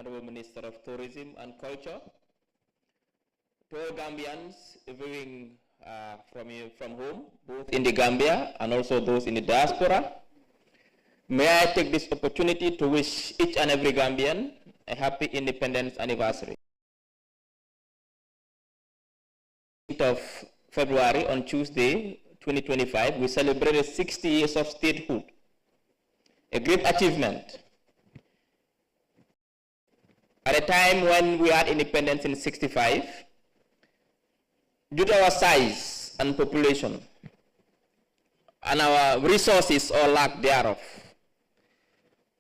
Honorable Minister of Tourism and Culture, to all Gambians viewing from home, both in the Gambia and also those in the diaspora, may I take this opportunity to wish each and every Gambian a happy Independence anniversary. Of February, on Tuesday, 2025, we celebrated 60 years of statehood, a great achievement. At a time when we had independence in 65, due to our size and population and our resources or lack thereof,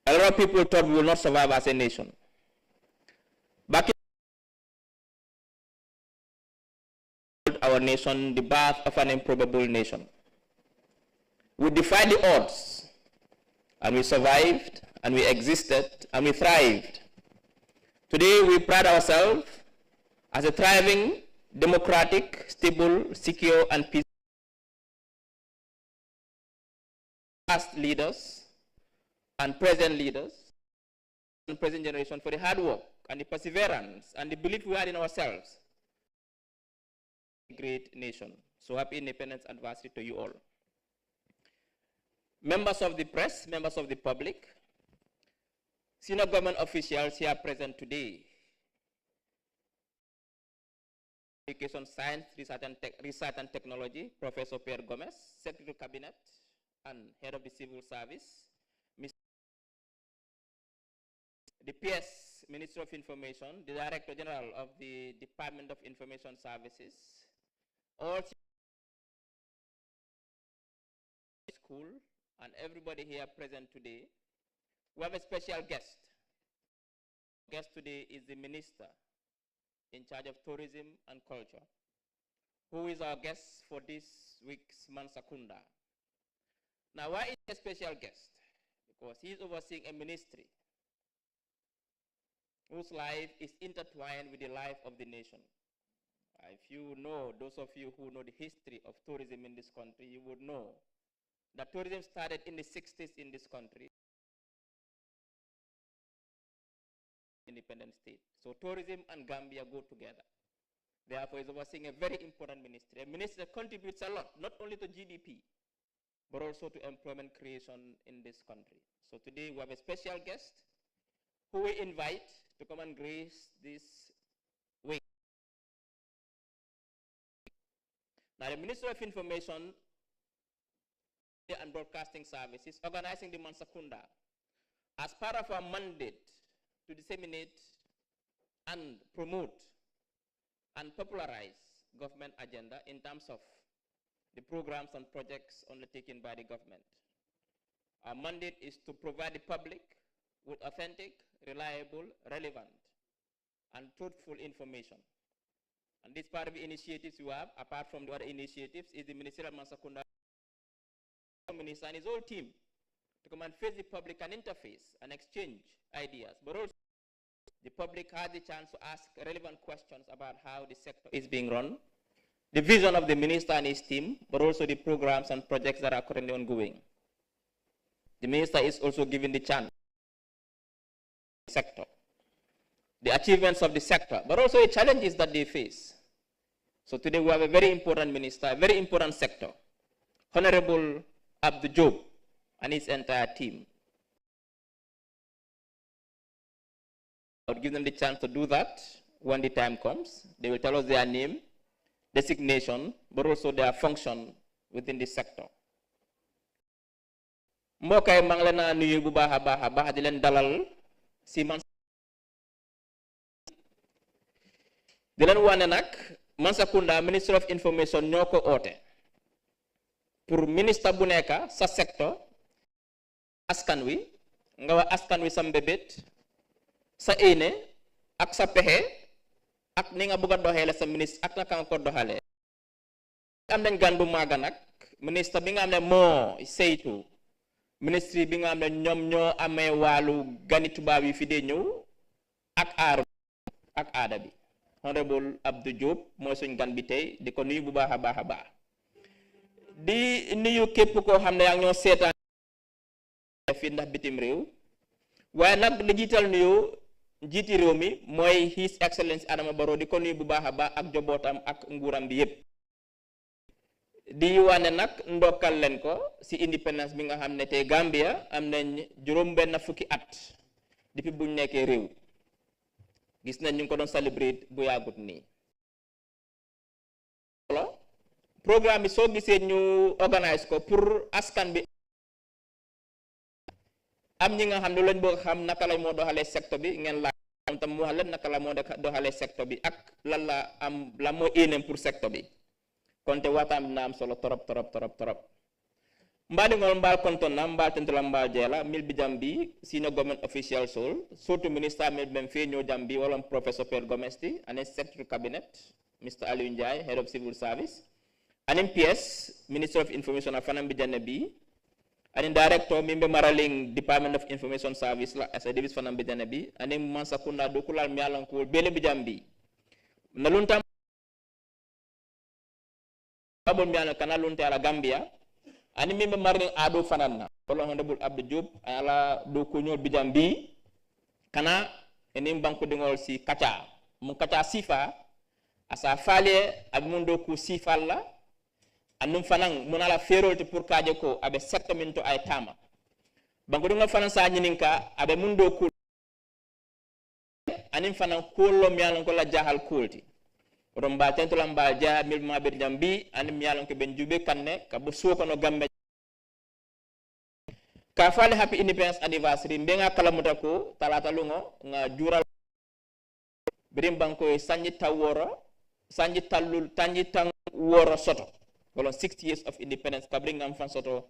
a lot of people thought we will not survive as a nation. Back in our nation, the birth of an improbable nation. We defied the odds, and we survived, and we existed, and we thrived. Today, we pride ourselves as a thriving, democratic, stable, secure, and peaceful past leaders and present leaders and present generation for the hard work and the perseverance and the belief we had in ourselves. A great nation. So happy Independence anniversary to you all. Members of the press, members of the public, senior government officials here present today, Education, Science, Research and Technology, Professor Pierre Gomez, Secretary of Cabinet and Head of the Civil Service, the PS, Minister of Information, the Director General of the Department of Information Services, all school, and everybody here present today. We have a special guest. Guest today is the Minister in charge of Tourism and Culture, who is our guest for this week's Mansa Kunda. Now, why is he a special guest? Because he is overseeing a ministry whose life is intertwined with the life of the nation. If you know, those of you who know the history of tourism in this country, you would know that tourism started in the 60s in this country. Independent state. So tourism and Gambia go together. Therefore, it's overseeing a very important ministry. A ministry that contributes a lot, not only to GDP, but also to employment creation in this country. So today we have a special guest who we invite to come and grace this week. Now, the Minister of Information and Broadcasting Services organizing the Mansa Kunda as part of our mandate to disseminate and promote and popularize government agenda in terms of the programs and projects undertaken by the government. Our mandate is to provide the public with authentic, reliable, relevant, and truthful information. And this part of the initiatives we have, apart from the other initiatives, is the Ministerial Mansa Kunda Minister and his whole team to come and face the public and interface and exchange ideas. But also, the public has the chance to ask relevant questions about how the sector is being run, the vision of the minister and his team, but also the programs and projects that are currently ongoing. The minister is also given the chance sector, the achievements of the sector, but also the challenges that they face. So today we have a very important minister, a very important sector, Honorable Abdou Job and his entire team. I would give them the chance to do that when the time comes. They will tell us their name, designation, but also their function within the sector. Mbokk yi maa ngi leen a nuyu bu baax a baax di leen dalal si Mansa di leen wane nag Mansa Kunda Ministry of Information ñoo ko oote pour ministre bu nekk sa secteur askan wi nga wax askan wi sa mbébét sa éene ak sa pexe ak ni nga bëgg a doxalee sa ministre ak naka nga ko doxalee. Am nañ gan bu màgg nag ministre bi nga xam ne moo saytu ministre bi nga xam ne ñoom ñoo amee wàllu gani tubaab yi fi dee ñëw ak aar ak aada bi. Honorable Abdou Diop mooy suñ gan bi tey di ko nuyu bu baax a baax a baax di nuyu képp koo xam ne yaa ngi ñoo seetaan fi ndax bitim réew waaye nag li jiital nuyu njiiti réew mi mooy His Excellency Adama Barrow di ko nuyu bu baax a baax ak jobootam ak nguuram bi yépp di wane nag ndokkal leen ko si independence bi nga xam ne tey Gambia am nañ juróom-benn fukki at depuis buñ nekkee réew gis nañ ñu ngi ko doon celebrate bu yàggut nii programme bi soo gisee ñu organise ko pour askan bi am ñi nga xam ne lañ bëgg xam naka lañ moo doxalee secteur bi ngeen laaj am tam mu wax leen naka la moo doxalee secteur bi ak lan la am la moo éeneem pour secteur bi konte waxtaan bi na am solo torop mbaadi ngol mbaal konton na mbaal tentula mbaal jeela mil bi jambi senior government official sol surtout minister mil bem fe ñoo jambi wala professor Pierre Gomesti and secretary cabinet Mr. Aliou Ndiaye head of civil service and PS minister of information afanam bi janne bi and director mimbe maraling department of information service la as a divis fanam bi janne bi and Mansa Kunda dokulal mi alan ko bele bi jambi na lunta abon mi alan kana lunta ala Gambia ani mimbe marni ado fananna wala honorable Abdou Diop ala do ko ñol bijam bi kana enim banko dingol si kacha mun kacha sifa asa fale ab mun do ko sifal la anum fanan mun ala ferolte pour kaje ko abe settamento ay tama banko dingol fanan sa nyininka abe mun do ko anim fanan ko lo mi alan ko la jahal kolti romba tentola mba ja mil mabet jambi anim yalan ko ben jube kanne ka bu soko no gambe ka fale happy independence anniversary mbenga kala mutako talata lungo nga jural birim banko sanji taworo sanji talul tanji tang woro soto wala 60 years of independence ka bringam fan soto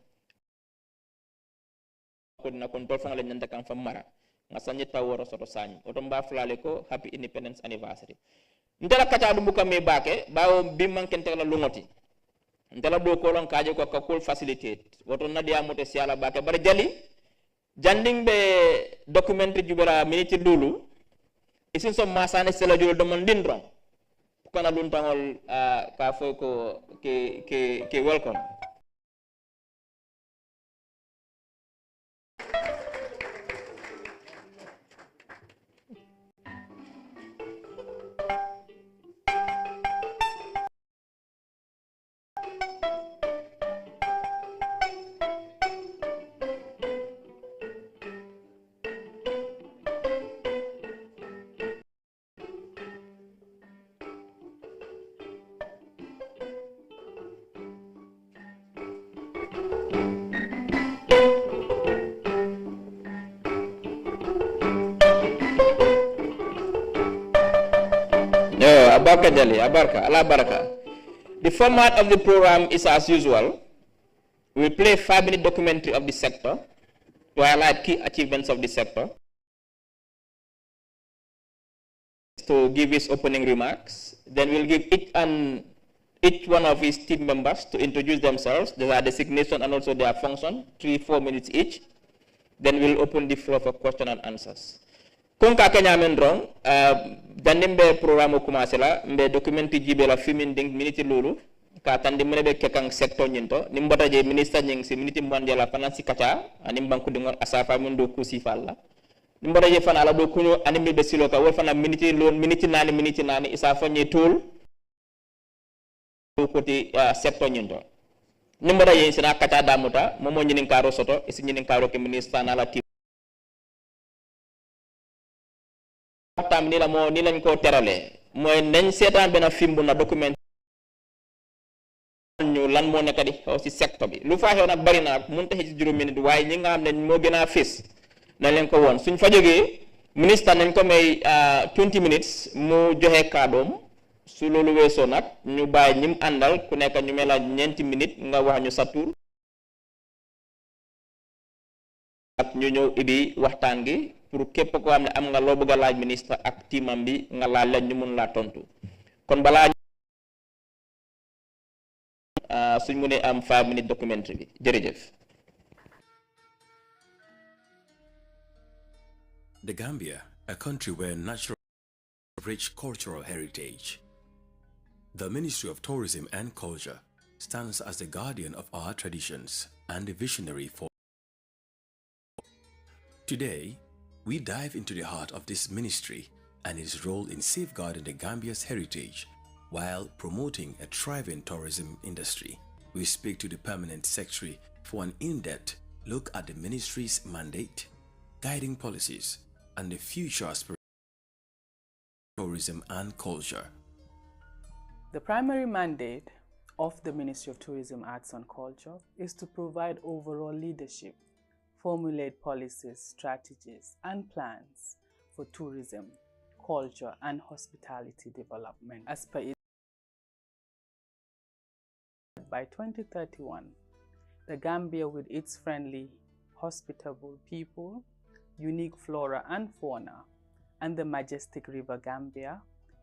ko na kon tol fa la nyanda kam fa mara nga sanji taworo soto sanji oto mba flale ko happy independence anniversary ndela kacha du buka me bake bawo bi mankente la lungoti ndela do ko lon kaaje ko ka kul facilitate woto nadia mote siala bake bar jali janding be documentary jubera minute lulu isin so masane sela jul do mon dindron kana luntangol ka fo ko ke welcome. Abarka Jali, Abarka, Allah Baraka. The format of the program is as usual. We'll play a 5-minute documentary of the sector to highlight key achievements of the sector. To give his opening remarks. Then we'll give each one of his team members to introduce themselves, their designation and also their function, 3-4 minutes each. Then we'll open the floor for question and answers. Konka Kenya Mendrong, dandembe programme commencé la, mbe documenti jibe la fimin ding miniti lulu, ka tandi mnebe kekang sector nyinto, nimbota je minister nying si miniti mwandi la fanansi kacha, animbanku dingol asafa mundo kusifal la. Nimbota je fan ala do kunyo animi besilo ka wol fana miniti lun miniti nani isafa nye tool koti sector nyinto. Nimbota je insina kacha damuta, momo nyinin karo soto, isi nyinin karo ke minister na la team. Tam ni la mo ni lañ ko terale moy nañ sétan ben film bu na document ñu lan mo nekk di xew ci secteur bi lu fa xew nak bari na mën taxé ci juroom minute waye ñi nga xam ne mo gëna fess na leen ko won suñ fa joggé ministre nañ ko may 20 minutes mu joxé kaadom su lolu wéso nak ñu bay ñim andal ku nekk ñu mela ñenti minutes nga wax ñu sa tour ak ñu ñew ibi waxtaan gi pour képp ko am ne am nga loo bëgg a laaj ministre ak timam bi nga laaj leen ñu mun laa tontu kon balaa suñ mu ne am 5-minute documentary bi jërëjëf. The Gambia, a country where natural rich cultural heritage. The Ministry of Tourism and Culture stands as the guardian of our traditions and the visionary for. Today, we dive into the heart of this ministry and its role in safeguarding the Gambia's heritage while promoting a thriving tourism industry. We speak to the Permanent Secretary for an in-depth look at the ministry's mandate, guiding policies, and the future aspirations of tourism and culture. The primary mandate of the Ministry of Tourism, Arts and Culture is to provide overall leadership, formulate policies, strategies, and plans for tourism, culture, and hospitality development. As per it, by 2031, the Gambia, with its friendly, hospitable people, unique flora and fauna, and the majestic River Gambia,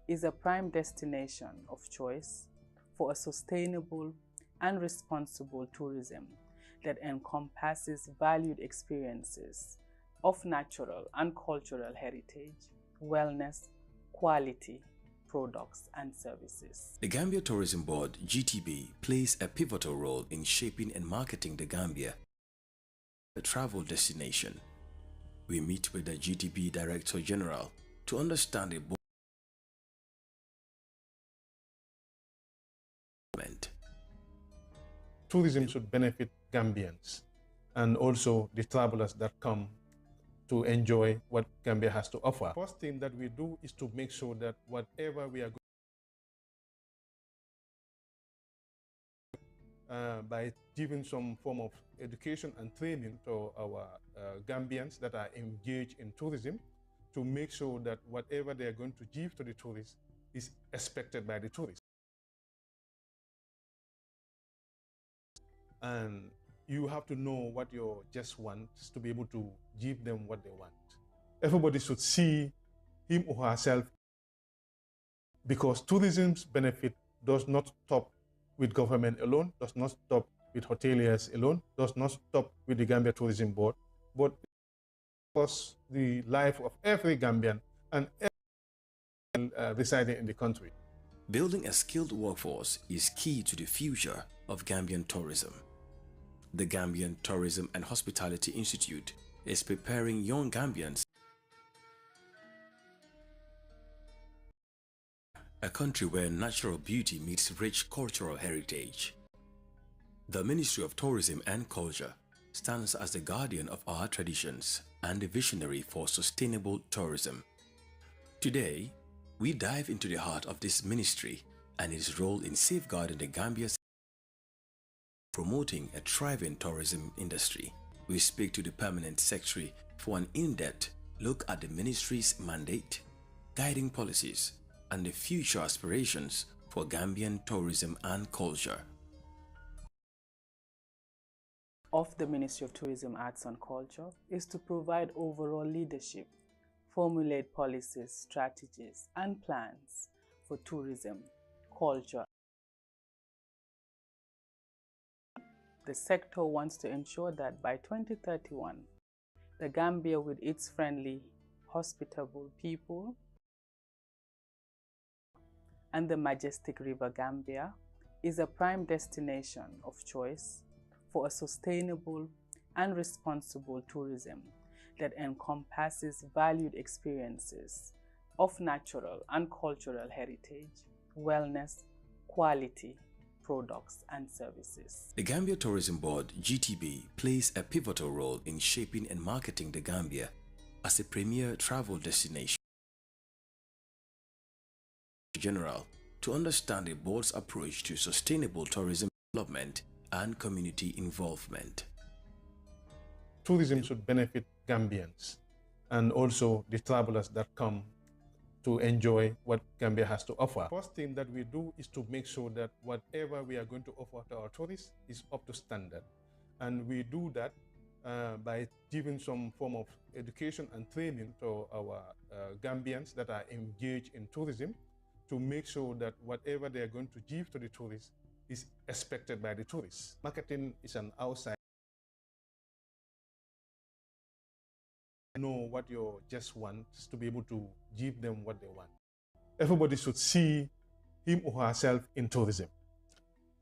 is a prime destination of choice for a sustainable and responsible tourism that encompasses valued experiences of natural and cultural heritage, wellness, quality, products and services. The Gambia Tourism Board, GTB, plays a pivotal role in shaping and marketing the Gambia, a travel destination. We meet with the GTB Director General to understand the board. Tourism should benefit Gambians and also the travelers that come to enjoy what Gambia has to offer. First thing that we do is to make sure that whatever we are going by giving some form of education and training to our Gambians that are engaged in tourism, to make sure that whatever they are going to give to the tourists is expected by the tourists. And you have to know what your guests want to be able to give them what they want. Everybody should see him or herself, because tourism's benefit does not stop with government alone, does not stop with hoteliers alone, does not stop with the Gambia Tourism Board, but across the life of every Gambian and every residing in the country. Building a skilled workforce is key to the future of Gambian tourism. The Gambian Tourism and Hospitality Institute is preparing young Gambians, a country where natural beauty meets rich cultural heritage. The Ministry of Tourism and Culture stands as the guardian of our traditions and a visionary for sustainable tourism. Today, we dive into the heart of this ministry and its role in safeguarding the Gambia's promoting a thriving tourism industry. We speak to the Permanent Secretary for an in-depth look at the ministry's mandate, guiding policies, and the future aspirations for Gambian tourism and culture. Of the Ministry of Tourism, Arts and Culture is to provide overall leadership, formulate policies, strategies, and plans for tourism, culture. The sector wants to ensure that by 2031, the Gambia, with its friendly, hospitable people, and the majestic River Gambia, is a prime destination of choice for a sustainable and responsible tourism that encompasses valued experiences of natural and cultural heritage, wellness, quality, products and services. The Gambia Tourism Board, GTB, plays a pivotal role in shaping and marketing the Gambia as a premier travel destination. General, to understand the board's approach to sustainable tourism development and community involvement. Tourism should benefit Gambians and also the travelers that come to enjoy what Gambia has to offer. First thing that we do is to make sure that whatever we are going to offer to our tourists is up to standard. And we do that by giving some form of education and training to our Gambians that are engaged in tourism, to make sure that whatever they are going to give to the tourists is expected by the tourists. Marketing is an outside. Know what your guests want to be able to give them what they want. Everybody should see him or herself in tourism,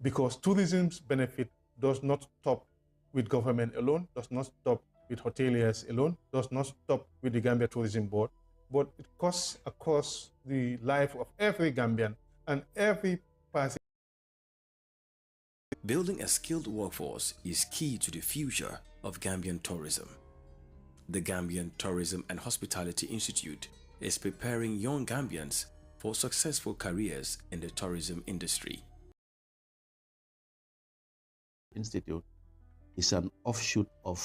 because tourism's benefit does not stop with government alone, does not stop with hoteliers alone, does not stop with the Gambia Tourism Board, but it cuts across the life of every Gambian and every person. Building a skilled workforce is key to the future of Gambian tourism. The Gambian Tourism and Hospitality Institute is preparing young Gambians for successful careers in the tourism industry. Institute is an offshoot of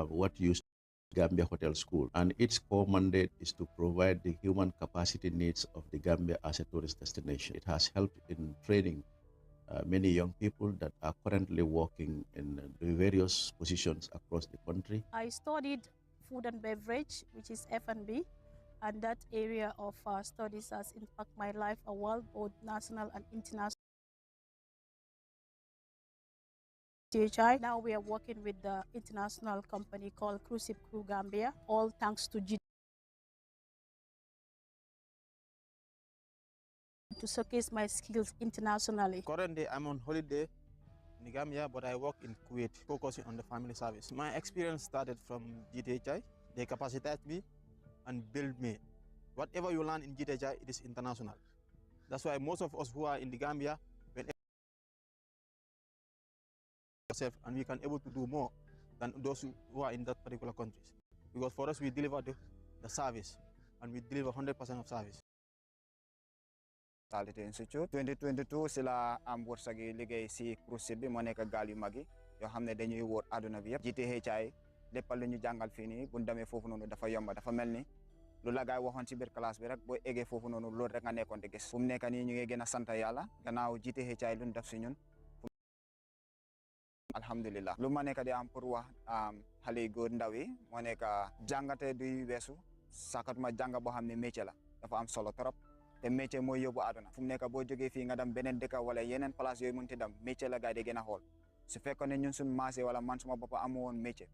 what used to be Gambia Hotel School, and its core mandate is to provide the human capacity needs of the Gambia as a tourist destination. It has helped in training many young people that are currently working in the various positions across the country. I studied food and beverage, which is F&B, and that area of studies has impacted my life a while, both national and international. GHI. Now we are working with the international company called Cruise Ship Crew Gambia, all thanks to to showcase my skills internationally. Currently, I'm on holiday in Gambia, but I work in Kuwait, focusing on the family service. My experience started from GTHI. They capacitate me and build me. Whatever you learn in GTHI, it is international. That's why most of us who are in the Gambia, when and we can able to do more than those who are in that particular countries. Because for us, we deliver the service, and we deliver 100% of service. Institute 2022 sila am wërsëgi liggéey si cruise ship bi moo nekk gaal yu mag yi yoo xam ne dañuy wóor àdduna bi yëpp GTHI léppal lu ñu jàngal fii nii bu ñu demee foofu noonu dafa yomba dafa mel ni lu la gaay waxoon si biir classe bi rek boo eggee foofu noonu loolu rek nga nekkoon di gis fu mu nekk nii ñu ngi gën a sant yàlla gannaaw GTHI lu ñu def si ñun alhamdulillah lu ma nekk di am pour wax xale yu góor ndaw yi moo nekk jàngate du weesu sakatuma jàng boo xam ne métier la dafa am solo trop te métier mooy yóbbu àdduna fu mu nekk boo jógee fii nga dem beneen dëkk wala yeneen place yooyu mënti dem métier la gaay di gën a xool su fekkoon ne ñun suñu maase wala man suma bopp amu woon métier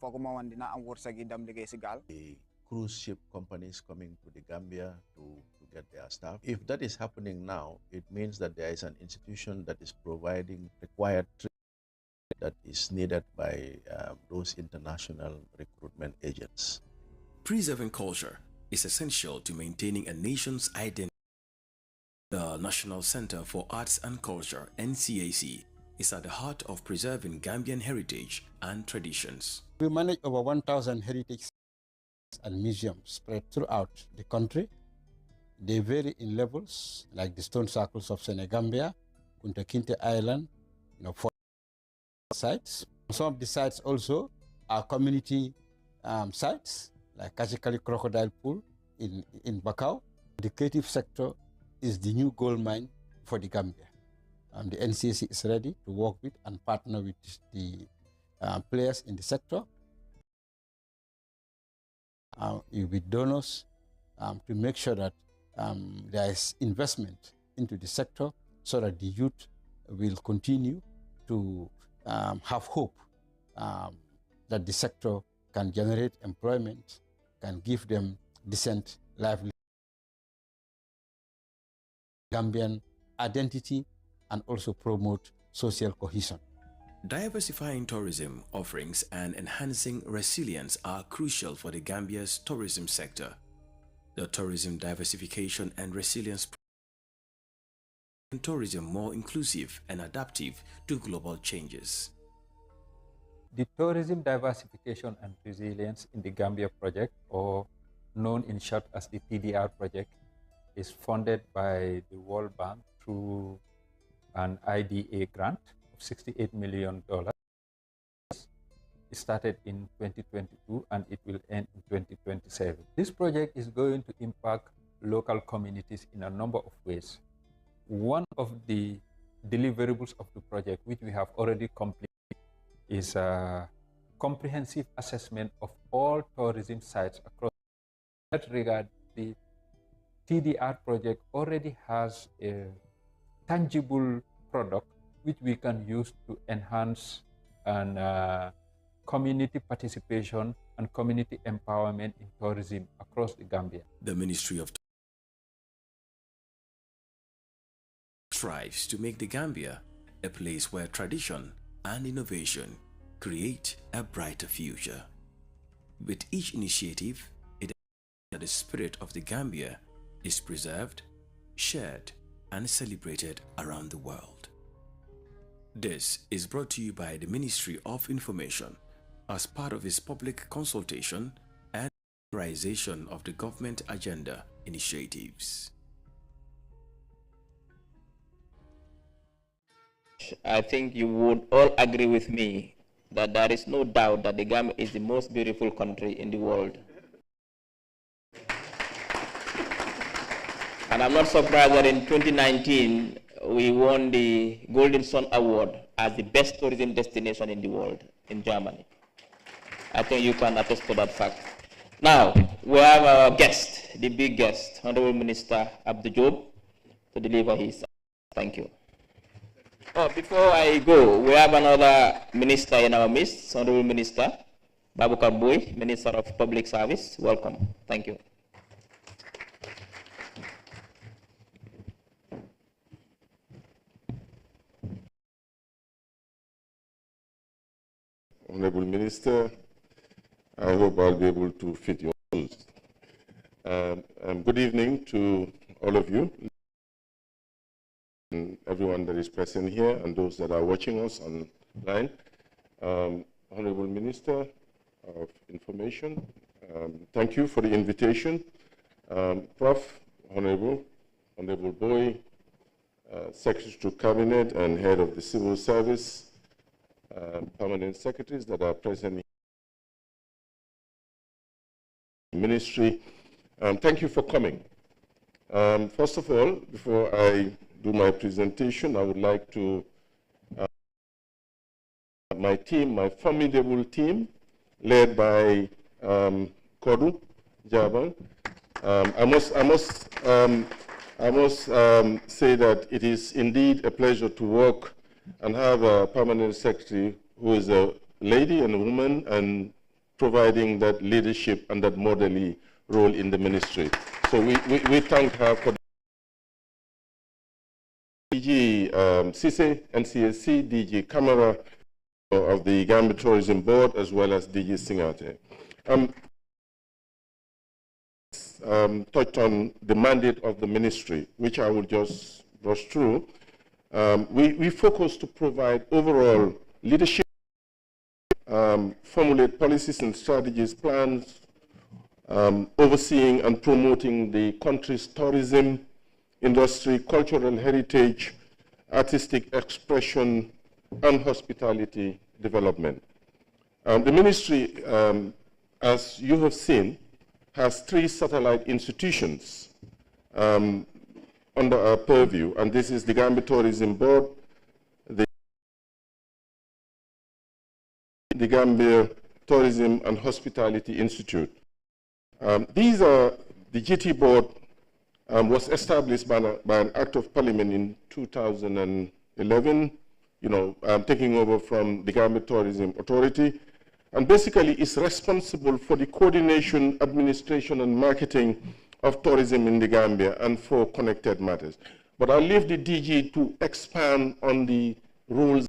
fooguma woon dina am wërsëg yi dem liggéey si gaal. The cruise ship companies coming to the Gambia to get their staff. If that is happening now, it means that there is an institution that is providing required training that is needed by those international recruitment agents. Preserving culture is essential to maintaining a nation's identity. The National Center for Arts and Culture, NCAC, is at the heart of preserving Gambian heritage and traditions. We manage over 1,000 heritage sites and museums spread throughout the country. They vary in levels, like the stone circles of Senegambia, Kunta Kinte Island, for sites. Some of the sites also are community sites, like Kachikali Crocodile Pool in Bakau. The creative sector is the new gold mine for the Gambia. The NCAC is ready to work with and partner with the players in the sector, with donors, to make sure that there is investment into the sector so that the youth will continue to have hope that the sector can generate employment, can give them decent livelihood, Gambian identity, and also promote social cohesion. Diversifying tourism offerings and enhancing resilience are crucial for the Gambia's tourism sector. The Tourism Diversification and Resilience Program tourism more inclusive and adaptive to global changes. The Tourism Diversification and Resilience in the Gambia project, or known in short as the TDR project, is funded by the World Bank through an IDA grant of $68 million. It started in 2022 and it will end in 2027. This project is going to impact local communities in a number of ways. One of the deliverables of the project, which we have already completed, is a comprehensive assessment of all tourism sites across. In that regard, the TDR project already has a tangible product which we can use to enhance and community participation and community empowerment in tourism across the Gambia. The Ministry of strives to make the Gambia a place where tradition and innovation create a brighter future. With each initiative, it ensures that the spirit of the Gambia is preserved, shared, and celebrated around the world. This is brought to you by the Ministry of Information as part of its public consultation and prioritization of the government agenda initiatives. I think you would all agree with me that there is no doubt that the Gambia is the most beautiful country in the world. And I'm not surprised that in 2019, we won the Golden Sun Award as the best tourism destination in the world in Germany. I think you can attest to that fact. Now, we have our guest, the big guest, Honorable Minister Abdou Job, to deliver his. Thank you. Oh, before I go, we have another minister in our midst, Honorable Minister Babukar Boy, Minister of Public Service. Welcome. Thank you. Honorable Minister, I hope I'll be able to fit your roles. Good evening to all of you, and everyone that is present here and those that are watching us online. Honorable Minister of Information, thank you for the invitation. Prof, Honorable Boy, Secretary to Cabinet and Head of the Civil Service, permanent secretaries that are present in the ministry. Thank you for coming. First of all, before I do my presentation, I would like to my team, my formidable team, led by Kodu Jaban. I must say that it is indeed a pleasure to work and have a permanent secretary who is a lady and a woman and providing that leadership and that motherly role in the ministry. So we thank her for DG Cisse, NCSC, DG Camara of the Gambia Tourism Board, as well as DG Singate. Touched on the mandate of the ministry, which I will just brush through. We focus to provide overall leadership, formulate policies and strategies, plans, overseeing and promoting the country's tourism industry, cultural heritage, artistic expression, and hospitality development. The ministry, as you have seen, has 3 satellite institutions under our purview, and this is the Gambia Tourism Board, the Gambia Tourism and Hospitality Institute. These are, the GT Board was established by an Act of Parliament in 2011, taking over from the Gambia Tourism Authority, and basically is responsible for the coordination, administration, and marketing of tourism in the Gambia and for connected matters. But I'll leave the DG to expand on the rules.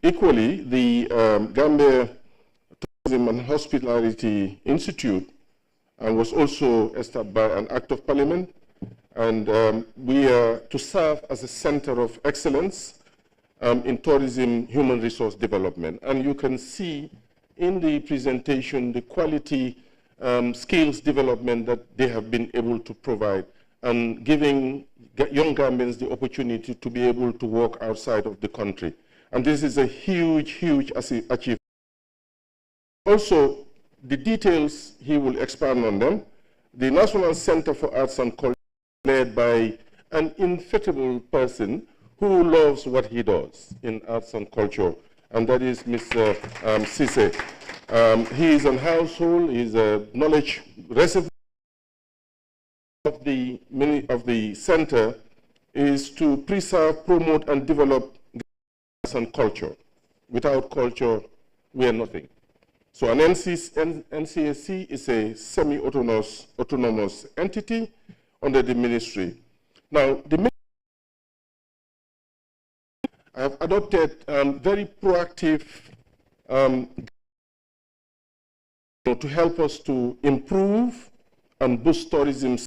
Equally, the Gambia Tourism and Hospitality Institute was also established by an Act of Parliament, and we are to serve as a center of excellence in tourism human resource development. And you can see in the presentation the quality skills development that they have been able to provide and giving young Gambians the opportunity to be able to work outside of the country. And this is a huge, huge achievement. Also, the details, he will expand on them. The National Center for Arts and Culture, led by an infatigable person who loves what he does in arts and culture, and that is Mr. Cisse. He is a household, he is a knowledge reservoir of the center is to preserve, promote, and develop arts and culture. Without culture, we are nothing. So an NCSC is a semi-autonomous entity under the ministry. Now, I have adopted very proactive to help us to improve and boost tourism,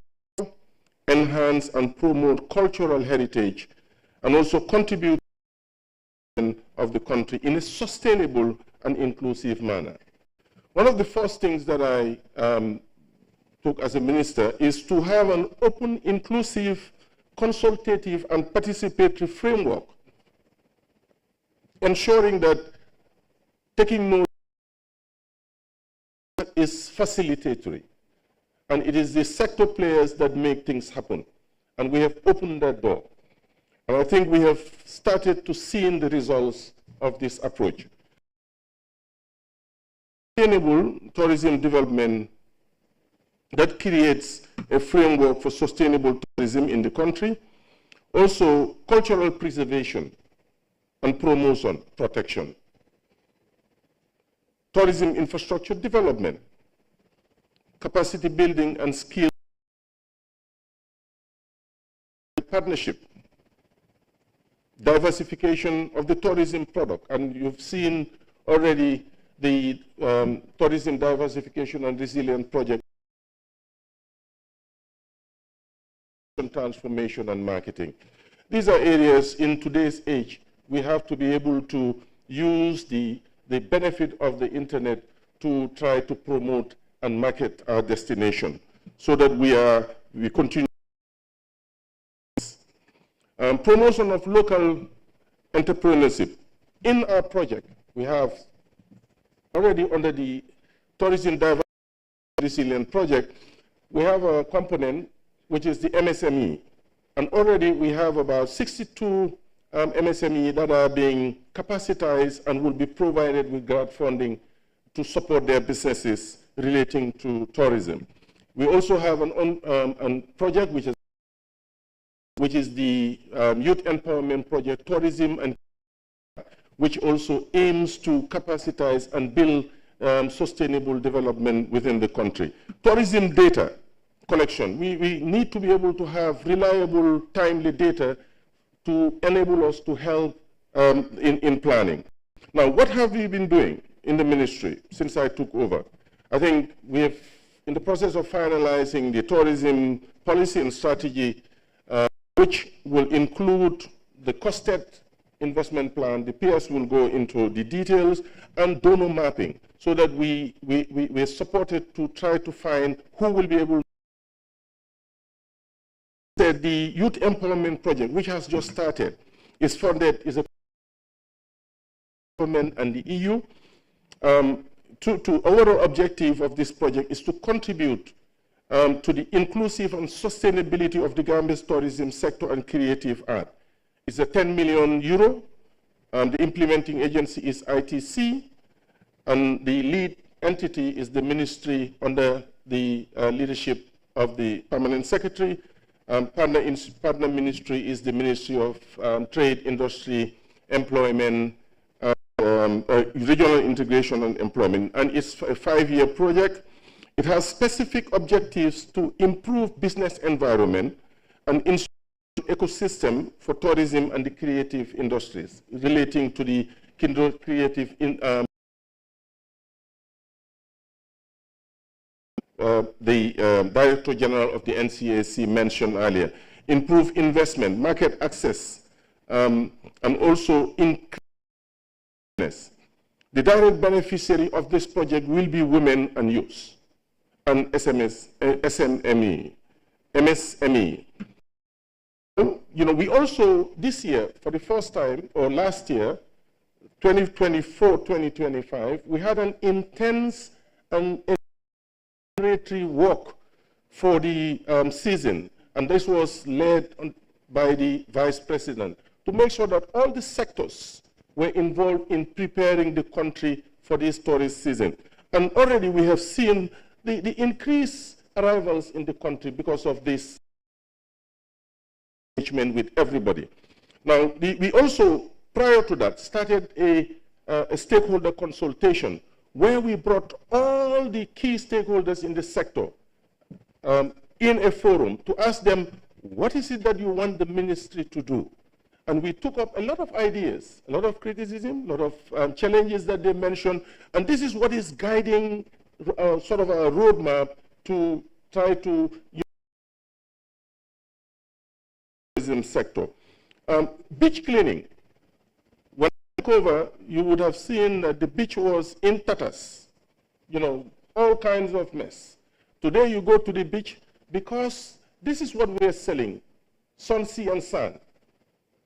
enhance and promote cultural heritage, and also contribute of the country in a sustainable and inclusive manner. One of the first things that I took as a minister is to have an open, inclusive, consultative, and participatory framework, ensuring that taking notes is facilitatory, and it is the sector players that make things happen. And we have opened that door. And I think we have started to see the results of this approach. Sustainable tourism development that creates a framework for sustainable tourism in the country. Also, cultural preservation and promotion, protection. Tourism infrastructure development, capacity building and skill partnership, diversification of the tourism product. And you've seen already the tourism diversification and resilience project, transformation and marketing. These are areas in today's age we have to be able to use the benefit of the internet to try to promote and market our destination so that we continue. Promotion of local entrepreneurship. In our project, we have already under the Tourism Diversity Resilience Project, we have a component which is the MSME. And already we have about 62 MSME that are being capacitized and will be provided with grant funding to support their businesses relating to tourism. We also have a project which is the Youth Empowerment Project, Tourism, and which also aims to capacitize and build sustainable development within the country. Tourism data collection. We need to be able to have reliable, timely data to enable us to help in planning. Now, what have we been doing in the ministry since I took over? I think we have, in the process of finalizing the tourism policy and strategy, which will include the costed investment plan. The PS will go into the details, and donor mapping, so that we're supported to try to find who will be able to. The Youth Empowerment Project, which has just started, is funded, is a government and the EU. To overall objective of this project is to contribute to the inclusive and sustainability of the Gambia's tourism sector and creative art. It's a 10 million euro. The implementing agency is ITC, and the lead entity is the ministry under the leadership of the permanent secretary. Partner ministry is the Ministry of Trade, Industry, Employment, Regional Integration and Employment. And it's a 5-year project. It has specific objectives to improve business environment and ecosystem for tourism and the creative industries relating to the creative the Director General of the NCAC mentioned earlier. Improve investment, market access, and also increase. The direct beneficiary of this project will be women and youth and MSME. You know, we also, this year, for the first time, or last year, 2024-2025, we had an intense and work for the season, and this was led by the Vice President to make sure that all the sectors were involved in preparing the country for this tourist season. And already we have seen the increased arrivals in the country because of this engagement with everybody. Now, we also, prior to that, started a stakeholder consultation where we brought all the key stakeholders in the sector in a forum to ask them, what is it that you want the ministry to do? And we took up a lot of ideas, a lot of criticism, a lot of challenges that they mentioned. And this is what is guiding sort of a roadmap to try to use the tourism sector. Beach cleaning. When I took over, you would have seen that the beach was in tatters, all kinds of mess. Today you go to the beach because this is what we are selling, sun, sea, and sand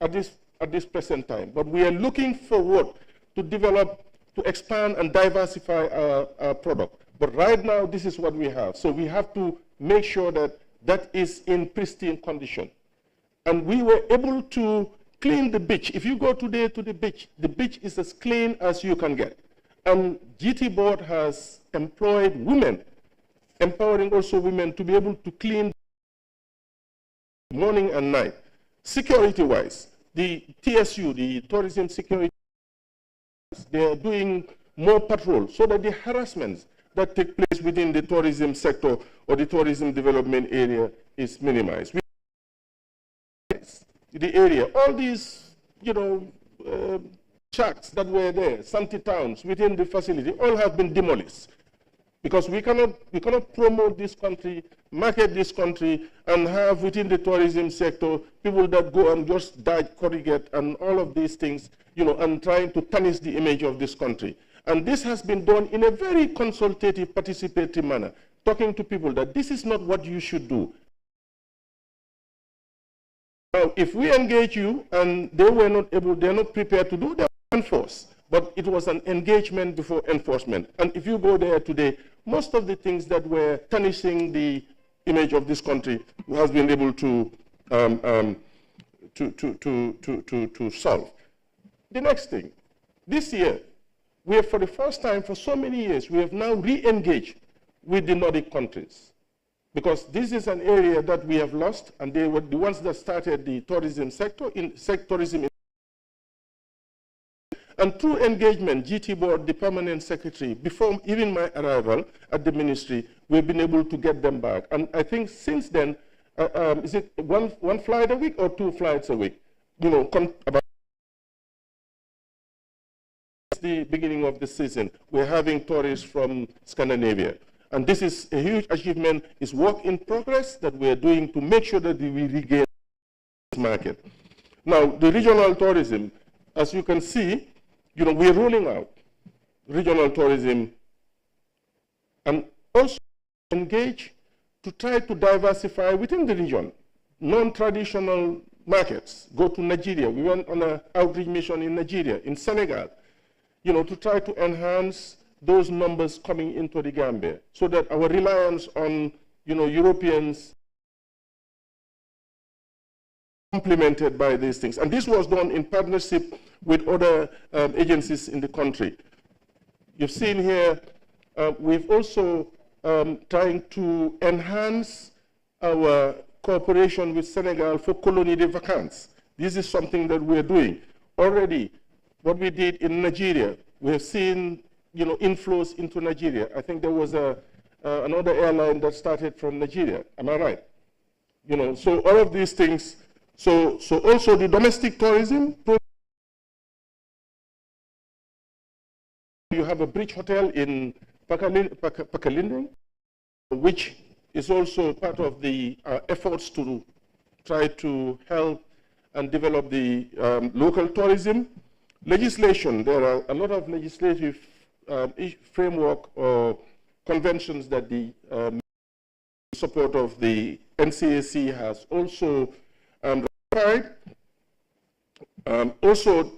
at this present time. But we are looking forward to develop, to expand and diversify our product. But right now, this is what we have. So we have to make sure that that is in pristine condition. And we were able to clean the beach. If you go today to the beach is as clean as you can get. And GT Board has employed women, empowering also women to be able to clean morning and night. Security-wise, the TSU, the Tourism Security, they are doing more patrol so that the harassments that take place within the tourism sector or the tourism development area is minimized. The area, all these, shacks that were there, shanty towns within the facility, all have been demolished. Because we cannot promote this country, market this country, and have within the tourism sector people that go and just dodge corrugate and all of these things, and trying to tarnish the image of this country. And this has been done in a very consultative, participatory manner, talking to people that this is not what you should do. Now, if we engage you and they were not able, they're not prepared to do, they will enforce. But it was an engagement before enforcement. And if you go there today, most of the things that were tarnishing the image of this country has been able to solve. The next thing, this year, we have, for the first time for so many years, we have now re-engaged with the Nordic countries. Because this is an area that we have lost, and they were the ones that started the tourism sector, tourism. And through engagement, GT Board, the permanent secretary, before even my arrival at the ministry, we've been able to get them back. And I think since then, is it one flight a week or 2 flights a week? About the beginning of the season, we're having tourists from Scandinavia. And this is a huge achievement. It's work in progress that we're doing to make sure that we regain this market. Now, the regional tourism, as you can see, we're rolling out regional tourism and also engage to try to diversify within the region, non-traditional markets. Go to Nigeria. We went on an outreach mission in Nigeria, in Senegal, to try to enhance those numbers coming into the Gambia so that our reliance on, Europeans complemented by these things. And this was done in partnership with other agencies in the country. You've seen here, we've also trying to enhance our cooperation with Senegal for Colonie de Vacances. This is something that we're doing. Already, what we did in Nigeria, we have seen inflows into Nigeria. I think there was another airline that started from Nigeria. Am I right? So all of these things. So also the domestic tourism. You have a bridge hotel in Pakalinding, which is also part of the efforts to try to help and develop the local tourism. Legislation, there are a lot of legislative framework or conventions that the support of the NCAC has also ratified. Also,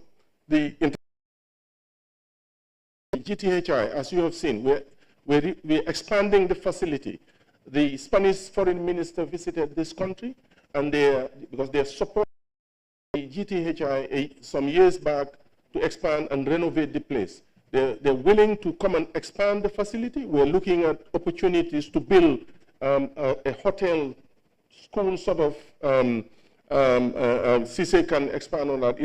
the GTHI, as you have seen, we're expanding the facility. The Spanish foreign minister visited this country, and because they support the GTHI some years back to expand and renovate the place. They're willing to come and expand the facility. We're looking at opportunities to build a hotel, school sort of, CISE can expand on that.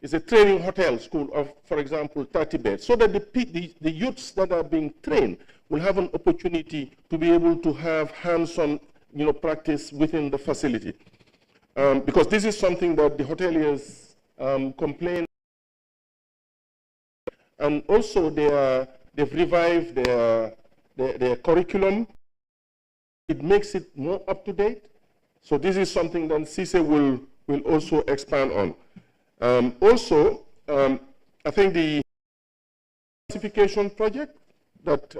It's a training hotel school of, for example, 30 beds, so that the youths that are being trained will have an opportunity to be able to have hands-on practice within the facility. because this is something that the hoteliers complain. And also they've revived their curriculum. It makes it more up to date. So this is something that CISE will also expand on. I think the classification project that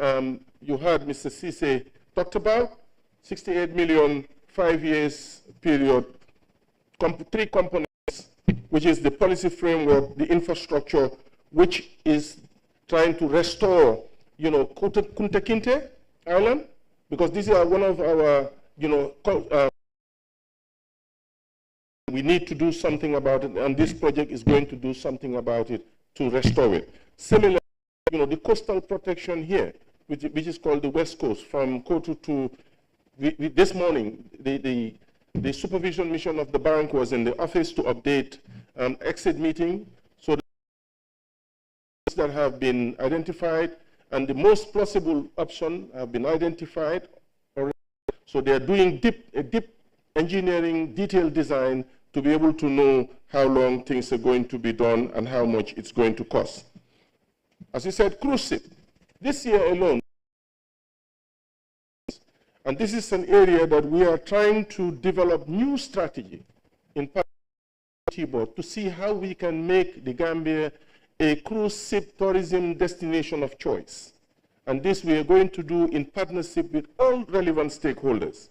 you heard Mr. CISE talked about, 68 million, 5 years period, 3 components, which is the policy framework, the infrastructure, which is trying to restore, Kunta Kinte Island, because this is one of our, we need to do something about it, and this project is going to do something about it to restore it. Similarly, the coastal protection here, which is called the West Coast, from Kotu to, this morning, the supervision mission of the bank was in the office to update exit meeting, so that have been identified, and the most plausible option have been identified already. So they are doing a deep engineering, detailed design to be able to know how long things are going to be done and how much it's going to cost. As you said, cruise ship. This year alone, and this is an area that we are trying to develop new strategy in partnership to see how we can make the Gambia a cruise ship tourism destination of choice. And this we are going to do in partnership with all relevant stakeholders.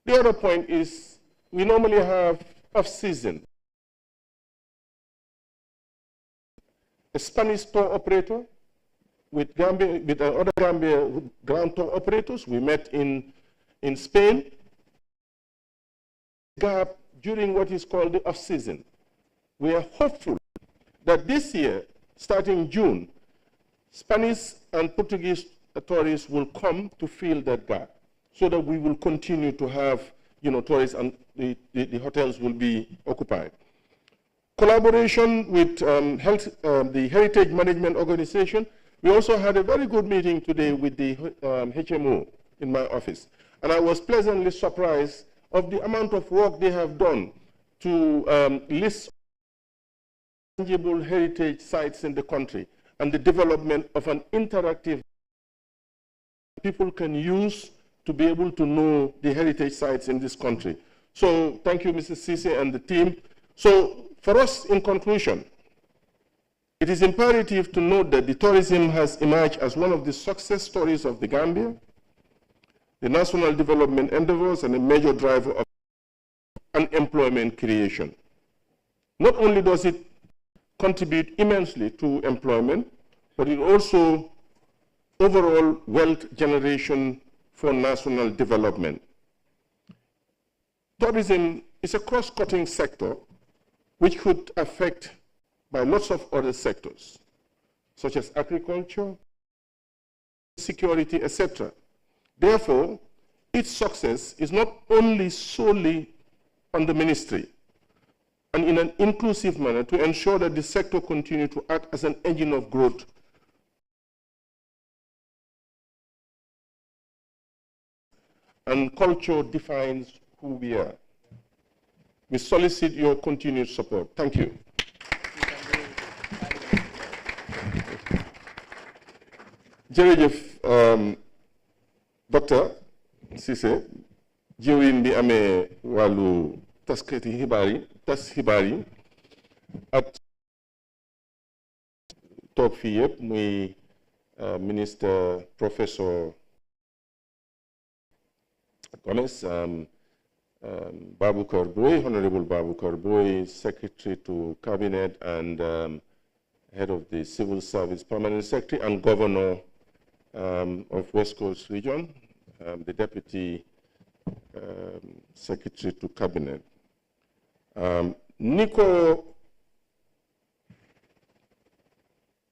The other point is we normally have off-season. A Spanish tour operator with other Gambia ground tour operators. We met in Spain. Gap during what is called the off-season. We are hopeful that this year, starting June, Spanish and Portuguese tourists will come to fill that gap, so that we will continue to have, tourists, and the hotels will be occupied. Collaboration with the Heritage Management Organization. We also had a very good meeting today with the HMO in my office, and I was pleasantly surprised of the amount of work they have done to list tangible heritage sites in the country, and the development of an interactive people can use to be able to know the heritage sites in this country. So thank you, Mr. Cisse and the team. So for us, in conclusion, it is imperative to note that the tourism has emerged as one of the success stories of the Gambia, the national development endeavors, and a major driver of employment creation. Not only does it contribute immensely to employment, but it also overall wealth generation for national development. Tourism is a cross-cutting sector which could affect by lots of other sectors, such as agriculture, security, etc. Therefore, its success is not only solely on the ministry, and in an inclusive manner to ensure that the sector continues to act as an engine of growth and culture defines who we are. We solicit your continued support. Thank you. Jërëjëf Dr. Cisse, jëwriñ bi amee wàllu taskati xibaar yi ak toog fii yëpp muy ministre professeur Gomez, Babukar Boy, Honorable Babukar Boy, Secretary to Cabinet and Head of the Civil Service Permanent Secretary and Governor of West Coast Region, the Deputy Secretary to Cabinet. Nico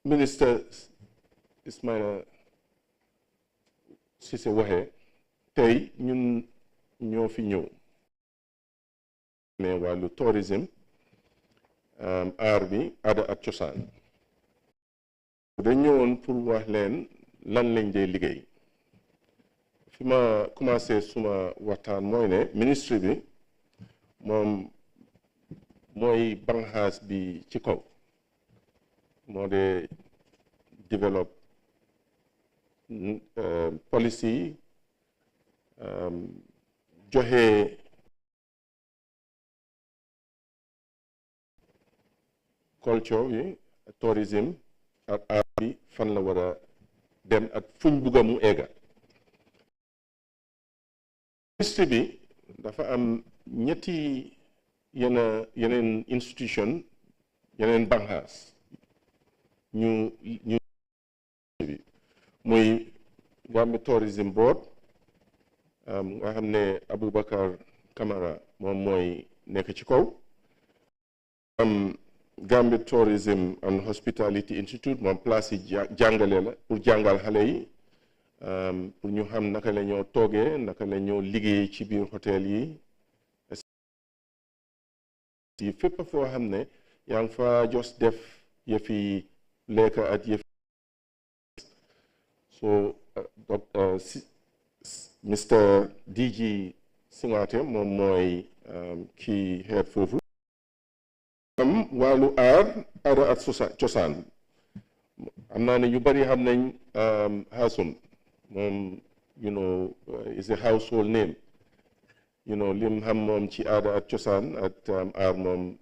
Minister Ismaila Cisse waxe tey ñun ñoo fi ñëw mais wàllu tourisme aar bi aada ak cosaan dañ ñëwoon pour wax leen lan lañ dee liggéey fi ma commencé suma waxtaan mooy ne ministre bi moom mooy banxaas bi ci kaw moo de develop policy joxe culture yi tourism ak art bi fan la war a dem ak fuñ bugga mu egga ministre bi dafa am ñetti yeneen institution yeneen banxaas ñu bi muy Gambia Tourism Board nga xam ne Aboubacar Camara moom mooy nekk ci kaw Gambia Tourism and Hospitality Institute moom place yi jàngale la pour jàngal xale yi pour ñu xam naka la ñoo toogee naka la ñoo liggéey ci biir hôtel yi yi fépp foo xam ne yaa ngi fa just def yëfi lekk ak yëfi so Mr. DG Singate moom mooy kii head foofu wàllu aada ak cosaan am naa ne ñu bari xam nañ Hasum moom is a household name lim xam moom ci aada ak cosaan ak aar moom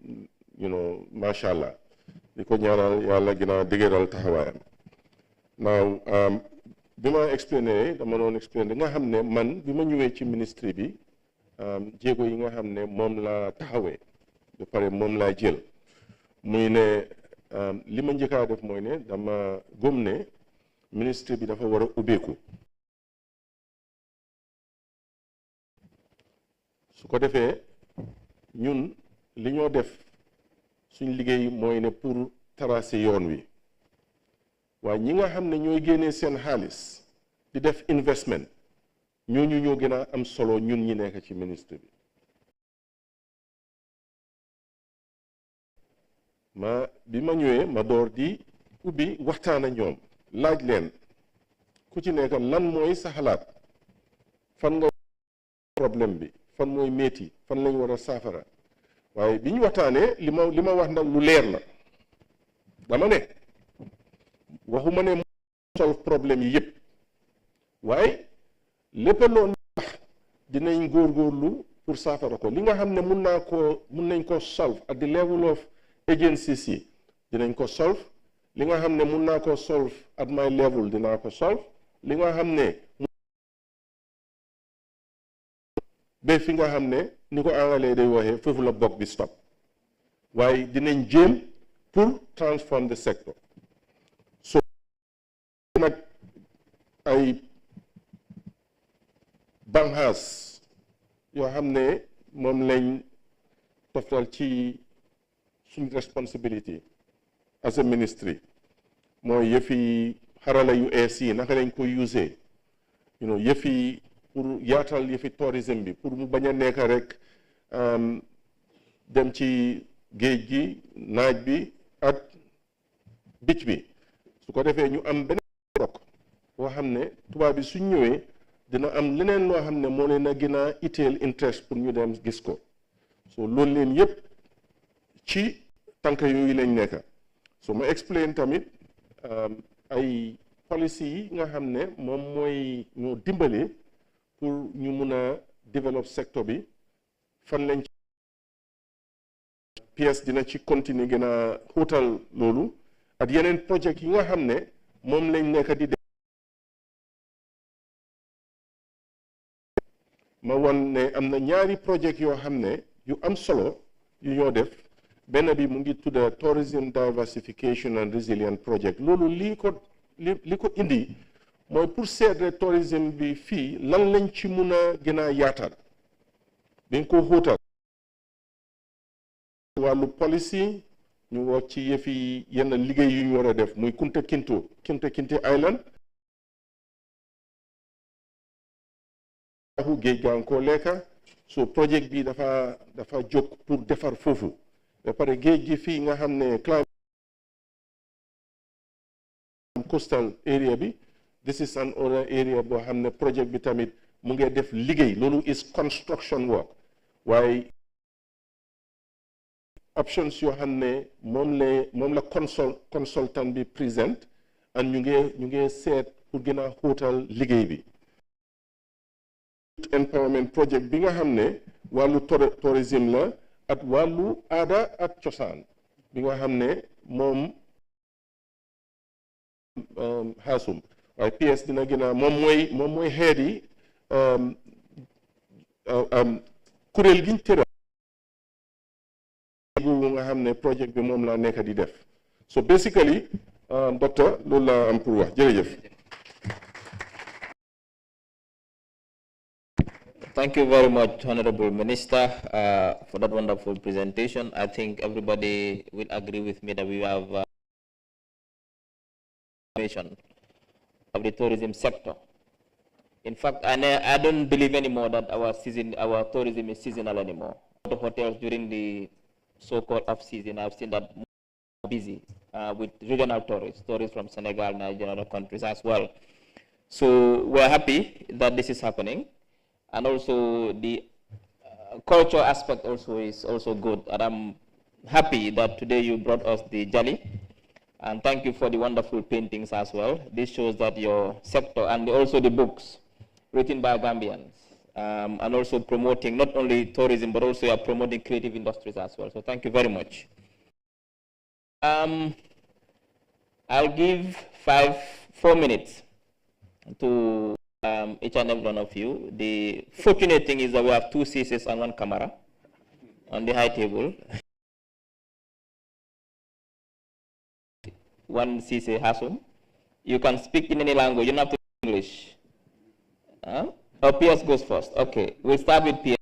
macha allah di ko ñaanal yàlla gën a dëgëral taxawaayam now bi ma expliqué dama doon expliqué nga xam ne man bi ma ñëwee ci ministre bi jéego yi nga xam ne moom laa taxawee ba pare moom laa jël muy ne li ma njëkkaa def mooy ne dama gëm ne ministre bi dafa war a ubbeeku su ko defee ñun li ñoo def suñ liggéey mooy ne pour tracer yoon wi waaye ñi nga xam ne ñooy génnee seen xaalis di def investment ñooñu ñoo gën a am solo ñun ñi nekk ci ministre bi bi ma ñëwee ma door di ubbi waxtaan ak ñoom laaj leen ku ci nekk lan mooy sa xalaat fan nga problème bi fan mooy métti fan lañ war a saafara waaye bi ñu waxtaanee li ma wax nag lu leer la dama ne waxuma ne solve problème yi yëpp waaye lépp loo wax dinañ góorgóorlu pour saafara ko li nga xam ne mun nañ ko solve at the level of agencies yi dinañ ko solve li nga xam ne mun naa ko solve at my level dinaa ko solve li nga xam ne ba fi nga xam ne ni ko anglais day waxee foofu la bokk bi stop waaye dinañ jéem pour transform the sector so nag ay banxaas yoo xam ne moom lañ toftal ci suñ responsibility as a ministry mooy yëfi xarala yu ees yi naka lañ koy usee yëfi pour yaatal yëfi tourisme bi pour mu bañ a nekk rek dem ci géej gi naaj bi ak bicc bi su ko defee ñu am beneen rok boo xam ne tubaab bi suñ ñëwee dina am leneen loo xam ne moo leen a gën a itteel interest pour ñu dem gis ko so loolu leen yëpp ci tànk yooyu lañ nekk so ma explain tamit ay policy yi nga xam ne moom mooy ñoo dimbale pour ñu mun a développer secteur bi fan lañ PS dina ci continuer gën a xóotal loolu ak yeneen projet yi nga xam ne moom lañ nekk di def ma wan ne am na ñaari projet yoo xam ne yu am solo yu ñoo def benn bi mu ngi tudda Tourism Diversification and Resilient Project loolu li ko indi mooy pour seetre tourisme bi fii lan lañ ci mun a gën a yaatal dañ ko xóotal wàllu policy ñu wax ci yëfi yenn liggéey yu ñu war a def muy Kunta Kinte Island géej gaa ngi koo lekka so projet bi dafa jóg pour defar foofu ba pare géej gi fii nga xam ne coastal area bi this is an other area boo xam ne projet bi tamit mu ngi def liggéey loolu is construction work waaye options yoo xam ne moom la consultant bi present and ñu ngi seet pour gën a xóotal liggéey bi empowerment project bi nga xam ne wàllu tourisme la ak wàllu aada ak cosaan bi nga xam ne moom xaasum waaye PS dina gën a moom mooy xeet yi kuréel giñ tëral bu nga xam ne projet bi moom la nekk di def so basically docteur loolu la am pour wax jërëjëf. Thank you very much, Honorable Minister, for that wonderful presentation. I think everybody will agree with me that we have of the tourism sector. In fact, I don't believe anymore that our tourism is seasonal anymore. The hotels during the so-called off-season, I've seen that more busy with regional tourists from Senegal, Nigeria, and other countries as well. So we're happy that this is happening. And also the culture aspect also is also good. And I'm happy that today you brought us the Jali. And thank you for the wonderful paintings as well. This shows that your sector and also the books written by Gambians and also promoting not only tourism, but also you're promoting creative industries as well. So thank you very much. I'll give 4 minutes to each and every one of you. The fortunate thing is that we have 2 CCs and 1 camera on the high table. 1 CC Hasum. You can speak in any language, you don't have to speak English. Or PS goes first. Okay, we'll start with PS.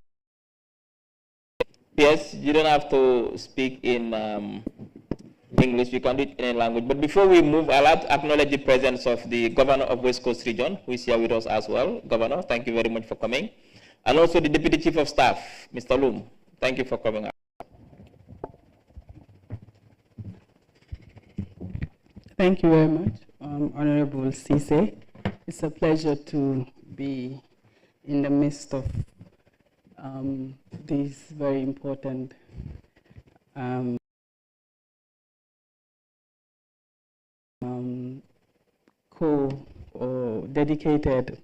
PS, you don't have to speak in English, you can do it in any language. But before we move, I'd like to acknowledge the presence of the Governor of West Coast Region, who is here with us as well. Governor, thank you very much for coming. And also the Deputy Chief of Staff, Mr. Loom, thank you for coming up. Thank you very much, Honorable Cisse. It's a pleasure to be in the midst of these very important dedicated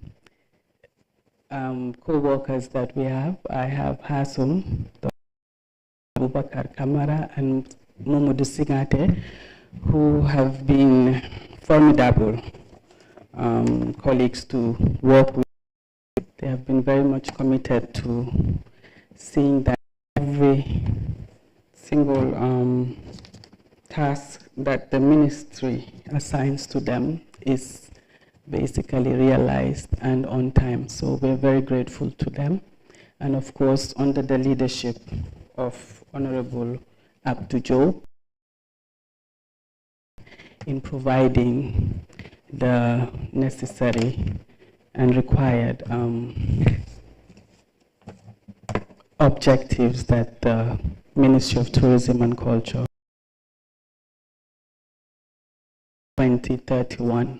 co-workers that we have. I have Hasum, Abubakar Kamara, and Momodu Singate, who have been formidable colleagues to work with. They have been very much committed to seeing that every single task that the ministry assigns to them is basically realized and on time. So we're very grateful to them. And of course, under the leadership of Honorable Abdou Joe, in providing the necessary and required objectives that the Ministry of Tourism and Culture 2031.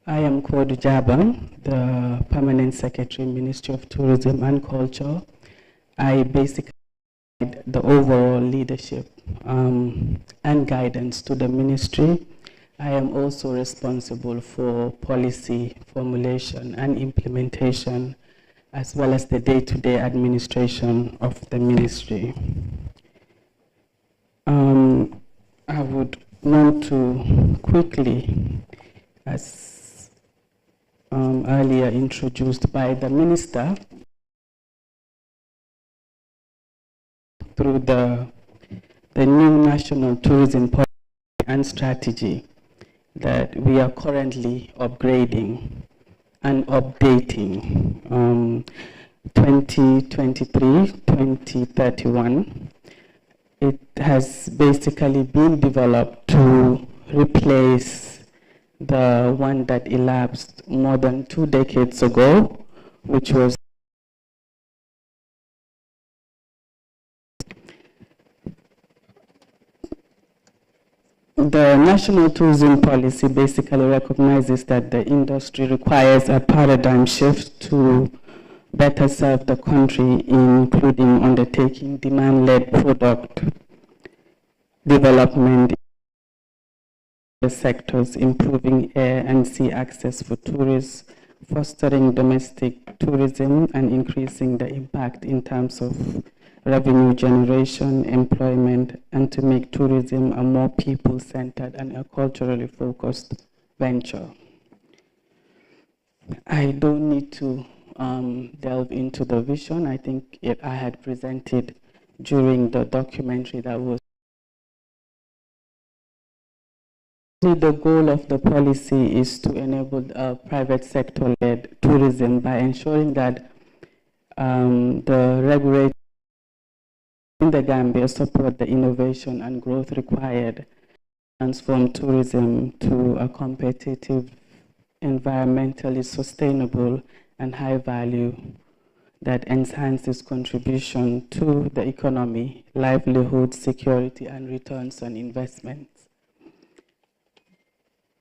I am Kodu Jabang, the Permanent Secretary, Ministry of Tourism and Culture. I basically provide the overall leadership and guidance to the ministry. I am also responsible for policy formulation and implementation, as well as the day-to-day administration of the ministry. I would want to quickly, as earlier introduced by the minister, through the new National Tourism Policy and Strategy that we are currently upgrading and updating 2023-2031. It has basically been developed to replace the one that elapsed more than 2 decades ago, which was The national tourism policy basically recognizes that the industry requires a paradigm shift to better serve the country, including undertaking demand-led product development in the sectors, improving air and sea access for tourists, fostering domestic tourism, and increasing the impact in terms of revenue generation, employment, and to make tourism a more people-centered and a culturally focused venture. I don't need to delve into the vision. I think I had presented during the documentary that was. The goal of the policy is to enable private sector-led tourism by ensuring that the regulators in the Gambia support the innovation and growth required to transform tourism to a competitive, environmentally sustainable, and high value that enhances contribution to the economy, livelihood, security, and returns on investments.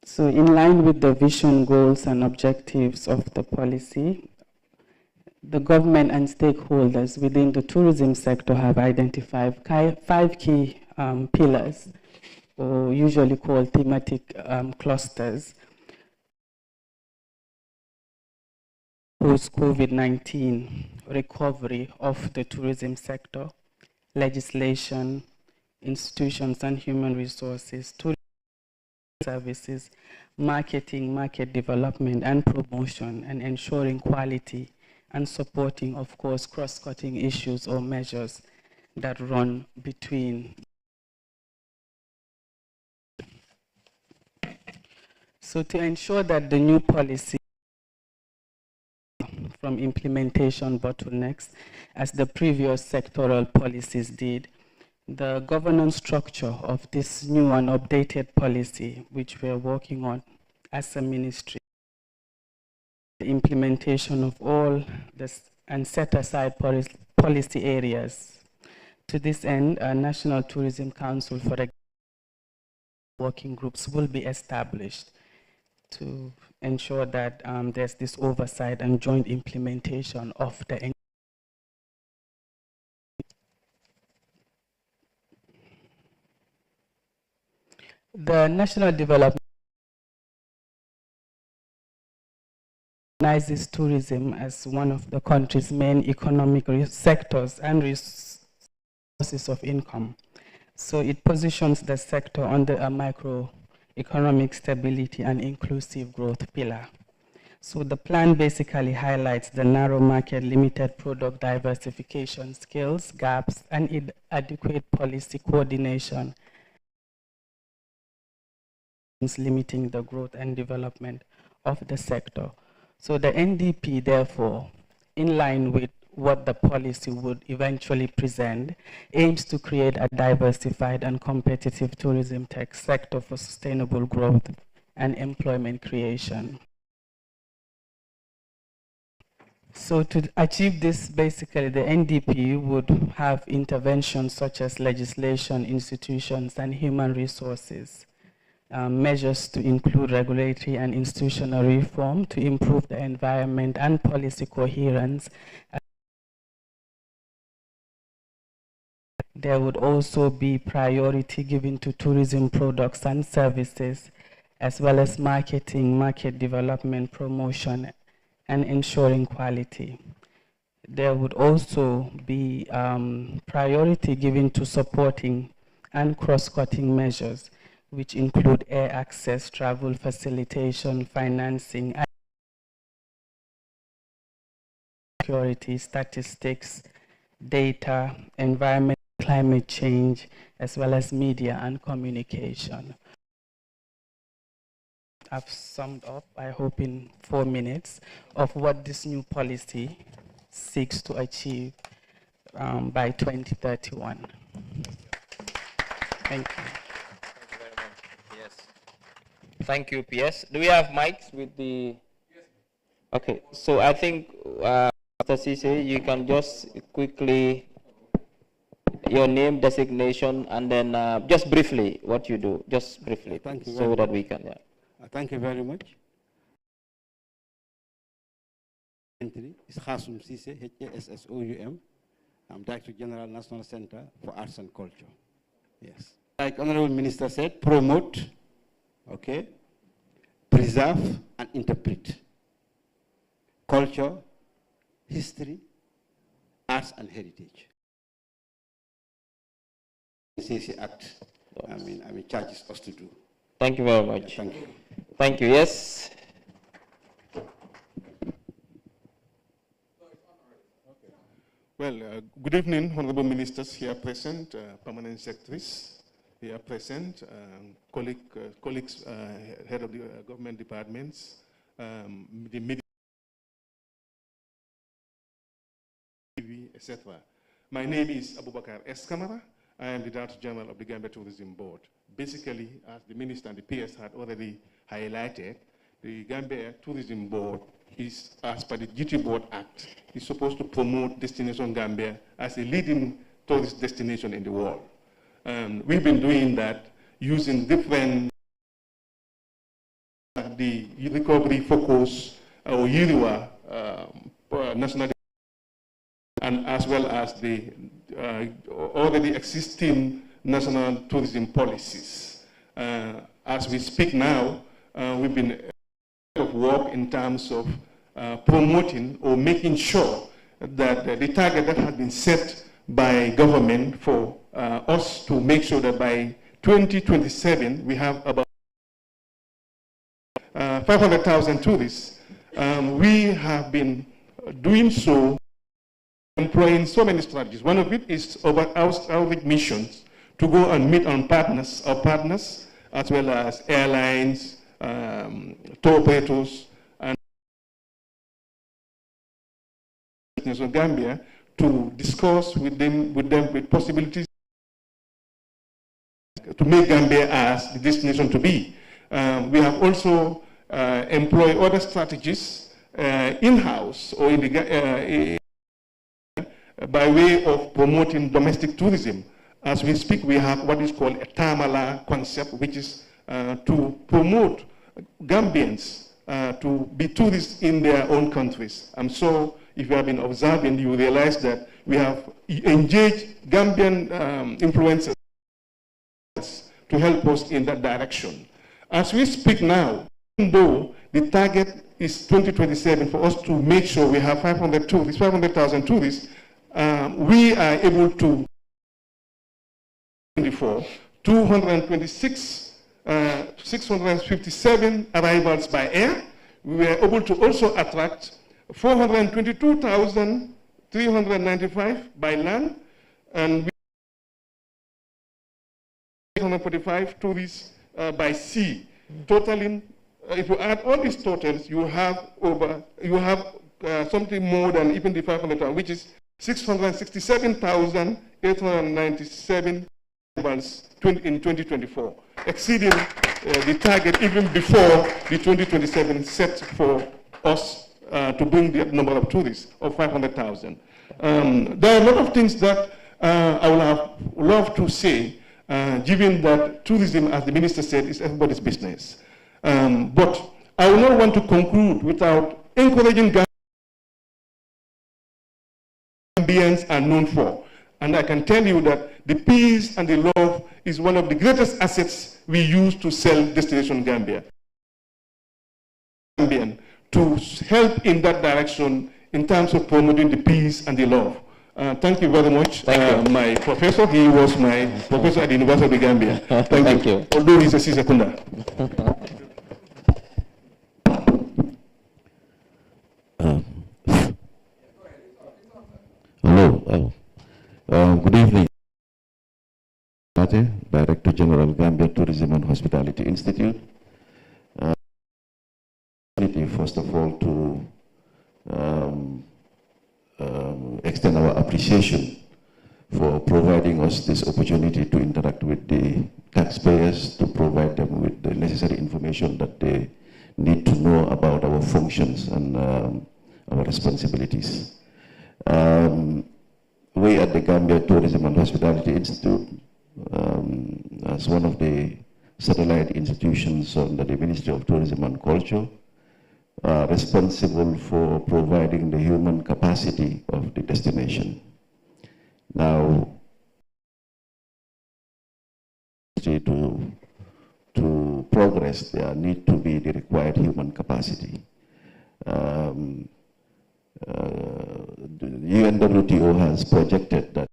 So in line with the vision, goals, and objectives of the policy, the government and stakeholders within the tourism sector have identified 5 key pillars, or usually called thematic clusters, post-COVID-19 recovery of the tourism sector, legislation, institutions and human resources, tourism services, marketing, market development and promotion, and ensuring quality and supporting, of course, cross-cutting issues or measures that run between. So to ensure that the new policy from implementation bottlenecks, as the previous sectoral policies did, the governance structure of this new and updated policy, which we're working on as a ministry, the implementation of all this and set aside policy areas. To this end, a National Tourism Council for working groups will be established to ensure that there's this oversight and joint implementation of the. The National Development recognizes tourism as one of the country's main economic sectors and sources of income. So it positions the sector under a microeconomic stability and inclusive growth pillar. So the plan basically highlights the narrow market, limited product diversification skills, gaps, and inadequate policy coordination, limiting the growth and development of the sector. So the NDP, therefore, in line with what the policy would eventually present, aims to create a diversified and competitive tourism tech sector for sustainable growth and employment creation. So to achieve this, basically, the NDP would have interventions such as legislation, institutions, and human resources. Measures to include regulatory and institutional reform to improve the environment and policy coherence. There would also be priority given to tourism products and services, as well as marketing, market development, promotion, and ensuring quality. There would also be priority given to supporting and cross-cutting measures, which include air access, travel facilitation, financing, security, statistics, data, environment, climate change, as well as media and communication. I've summed up, I hope, in 4 minutes of what this new policy seeks to achieve by 2031. Thank you. Thank you, PS. Do we have mics with the? Okay, so I think, Mr. Cisse, you can just quickly, your name, designation, and then just briefly what you do, just briefly, Thank you so that we can. Yeah. Thank you very much. It's Khasum Sise, HASSOUM. I'm Director General, National Center for Arts and Culture. Yes. Like Honorable Minister said, promote, okay, preserve and interpret culture, history, arts and heritage. CC Act, I mean, charges us to do. Thank you very much. Yeah, thank you. Thank you. Yes. Well, good evening, honorable ministers here present, permanent secretaries here present, colleagues, head of the government departments, the media, etc. My name is Abubakar S. Kamara. I am the Director General of the Gambia Tourism Board. Basically, as the minister and the PS had already highlighted, the Gambia Tourism Board is, as per the GT Board Act, is supposed to promote Destination Gambia as a leading tourist destination in the world. We've been doing that using different the recovery focus or URIWA national, and as well as the already existing national tourism policies. As we speak now, we've been of work in terms of promoting or making sure that the target that has been set by government for us to make sure that by 2027 we have about 500,000 tourists. We have been doing so, employing so many strategies. One of it is over outreach missions to go and meet our partners, as well as airlines, tour operators, and Gambia to discuss with them with possibilities to make Gambia as the destination to be. We have also employed other strategies in-house or in the by way of promoting domestic tourism. As we speak, we have what is called a Tamala concept, which is to promote Gambians to be tourists in their own countries. I'm sure if you have been observing, you realize that we have engaged Gambian influencers to help us in that direction. As we speak now, even though the target is 2027 for us to make sure we have 500,000 tourists, we are able to 226, 657 arrivals by air. We were able to also attract 422,395 by land, and 145 tourists by sea. Totaling, if you add all these totals, you have something more than even the 500,000, which is 667,897 arrivals in 2024, exceeding the target even before the 2027 set for us to bring the number of tourists of 500,000. There are a lot of things that I would have loved to say, given that tourism, as the minister said, is everybody's business. But I will not want to conclude without encouraging Gambians are known for. And I can tell you that the peace and the love is one of the greatest assets we use to sell Destination Gambia. Gambian to help in that direction in terms of promoting the peace and the love. Thank you very much. My professor, he was my professor at the University of the Gambia. Thank you. Although he's a Mansa Kunda. Hello. Good evening. Director General, Gambia Tourism and Hospitality Institute. First of all, to extend our appreciation for providing us this opportunity to interact with the taxpayers, to provide them with the necessary information that they need to know about our functions and our responsibilities. We we at the Gambia Tourism and Hospitality Institute, as one of the satellite institutions under the Ministry of Tourism and Culture, are responsible for providing the human capacity of the destination. Now, to progress, there need to be the required human capacity. The UNWTO has projected that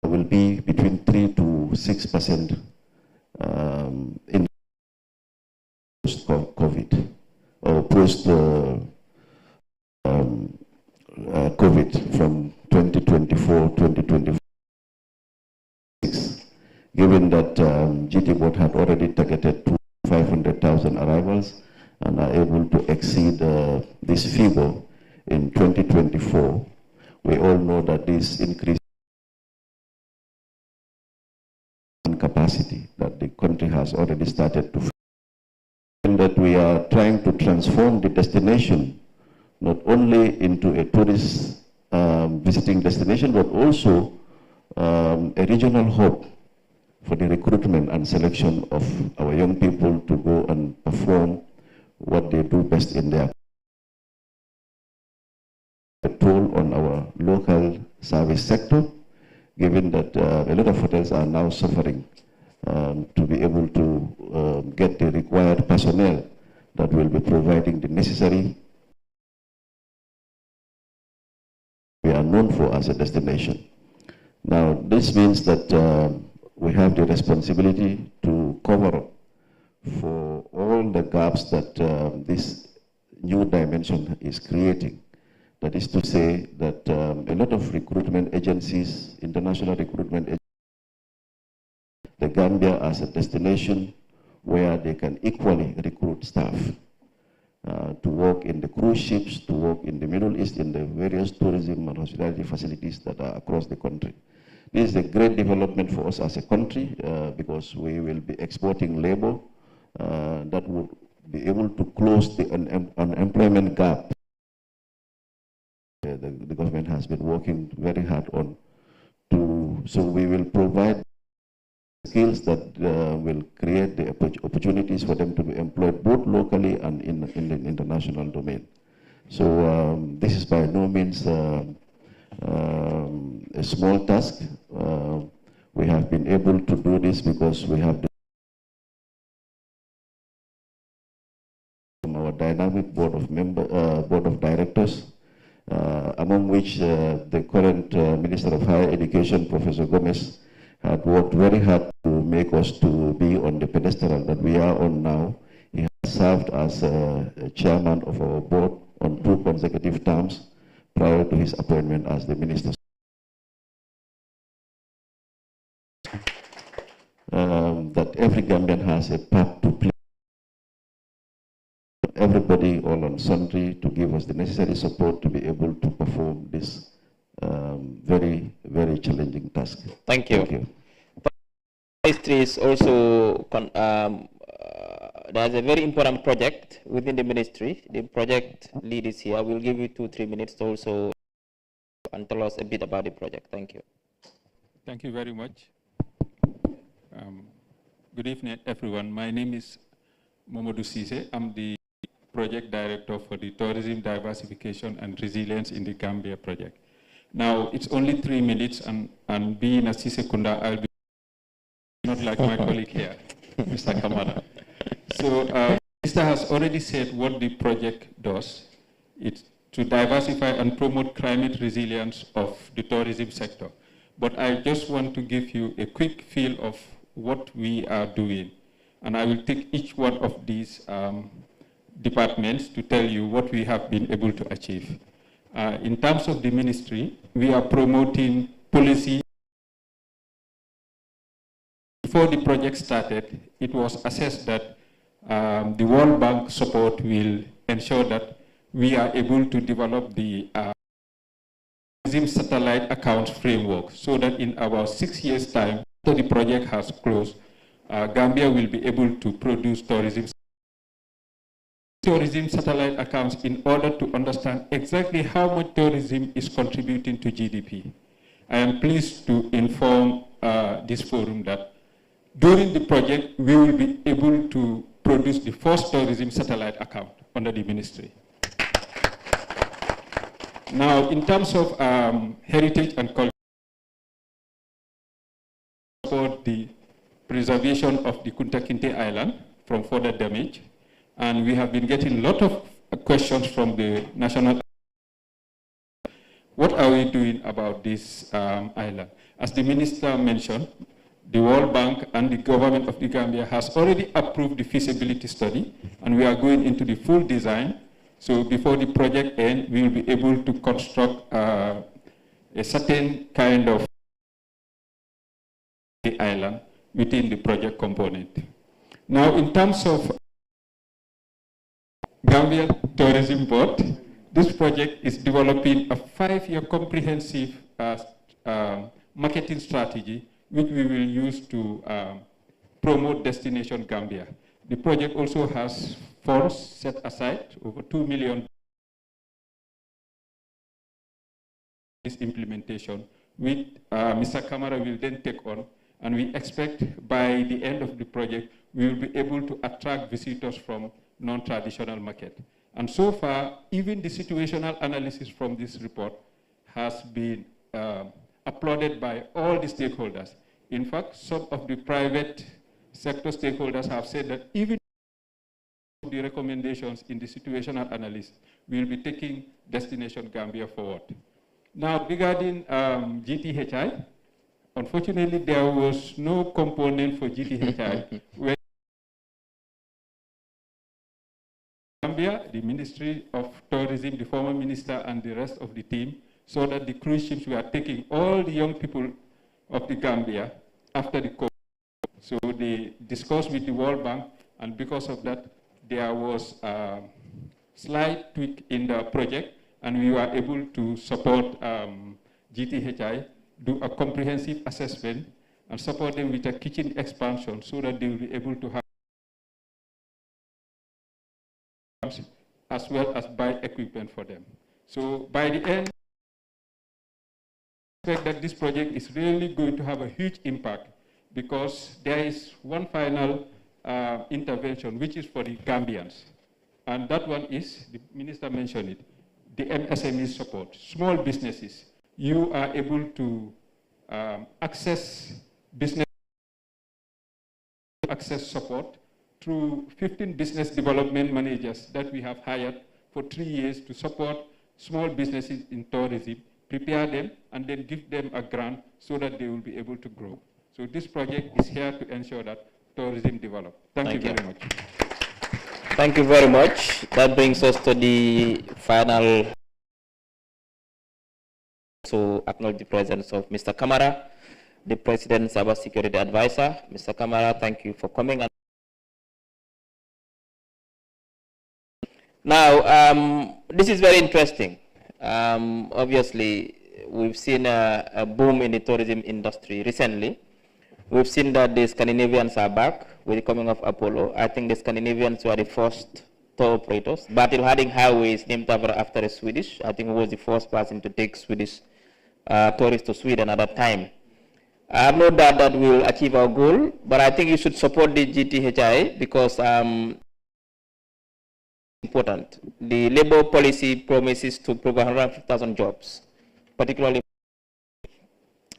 there will be between 3 to 6% in post-COVID or post-COVID from 2024-2025. Given that GT Board had already targeted to 500,000 arrivals and are able to exceed this figure in 2024, we all know that this increase in capacity that the country has already started to, and that we are trying to transform the destination not only into a tourist visiting destination, but also a regional hub for the recruitment and selection of our young people to go and perform what they do best in their toll on our local service sector, given that a lot of hotels are now suffering to be able to get the required personnel that will be providing the necessary we are known for as a destination. Now, this means that we have the responsibility to cover for all the gaps that this new dimension is creating. That is to say that a lot of recruitment agencies, international recruitment agencies, the Gambia as a destination where they can equally recruit staff to work in the cruise ships, to work in the Middle East, in the various tourism and hospitality facilities that are across the country. This is a great development for us as a country because we will be exporting labor that would be able to close the unemployment gap. The government has been working very hard on so we will provide skills that will create the opportunities for them to be employed both locally and in the international domain. So this is by no means a small task. We have been able to do this because we have from our dynamic board of directors, among which the current Minister of Higher Education, Professor Gomez, had worked very hard to make us to be on the pedestal that we are on now. He has served as chairman of our board on 2 consecutive terms prior to his appointment as the minister. That every Gambian has a part to play. Everybody, all on sundry, to give us the necessary support to be able to perform this very, very challenging task. Thank you. Thank you. Ministry is also, there's a very important project within the ministry. The project lead is here. We'll give you 2-3 minutes to also and tell us a bit about the project. Thank you. Thank you very much. Good evening, everyone. My name is Momodou Cisse. I'm the project director for the Tourism Diversification and Resilience in the Gambia project. Now, it's only 3 minutes, and being a Mansa Kunda, I'll be not like my colleague here, Mr. Kamara. So, Mr. has already said what the project does. It's to diversify and promote climate resilience of the tourism sector. But I just want to give you a quick feel of what we are doing. And I will take each one of these departments to tell you what we have been able to achieve. In terms of the ministry, we are promoting policy. Before the project started, it was assessed that the World Bank support will ensure that we are able to develop the tourism satellite accounts framework so that in about 6 years' time, after the project has closed, Gambia will be able to produce tourism tourism satellite accounts in order to understand exactly how much tourism is contributing to GDP. I am pleased to inform this forum that during the project, we will be able to produce the first tourism satellite account under the ministry. Now, in terms of heritage and culture, support the preservation of the Kunta Kinte Island from further damage. And we have been getting a lot of questions from the national. What are we doing about this island? As the minister mentioned, the World Bank and the government of the Gambia has already approved the feasibility study, and we are going into the full design. So before the project ends, we will be able to construct a certain kind of island within the project component. Now, in terms of Gambia Tourism Board, this project is developing a 5-year comprehensive marketing strategy which we will use to promote Destination Gambia. The project also has funds set aside, over $2 million. This implementation, which Mr. Kamara will then take on, and we expect by the end of the project, we will be able to attract visitors from non-traditional market. And so far, even the situational analysis from this report has been applauded by all the stakeholders. In fact, some of the private sector stakeholders have said that even the recommendations in the situational analysis will be taking Destination Gambia forward. Now, regarding GTHI, unfortunately, there was no component for GTHI. Where Gambia, the Ministry of Tourism, the former minister, and the rest of the team, so that the cruise ships were taking all the young people of the Gambia after the COVID. So they discussed with the World Bank, and because of that, there was a slight tweak in the project, and we were able to support GTHI, do a comprehensive assessment, and support them with a kitchen expansion so that they will be able to have, as well as buy equipment for them. So by the end, I expect that this project is really going to have a huge impact, because there is one final intervention, which is for the Gambians. And that one is, the minister mentioned it, the MSME support. Small businesses, you are able to access business support through 15 business development managers that we have hired for 3 years to support small businesses in tourism, prepare them, and then give them a grant so that they will be able to grow. So this project is here to ensure that tourism develops. Thank you very much. Thank you very much. That brings us to the final. To acknowledge the presence of Mr. Kamara, the President's Cybersecurity Advisor. Mr. Kamara, thank you for coming. Now, this is very interesting. Obviously, we've seen a boom in the tourism industry recently. We've seen that the Scandinavians are back with the coming of Apollo. I think the Scandinavians were the first tour operators. Bertil Harding Highway is named after a Swedish. I think he was the first person to take Swedish tourists to Sweden at that time. I have no doubt that we will achieve our goal, but I think you should support the GTHI because important. The labor policy promises to provide 150,000 jobs, particularly.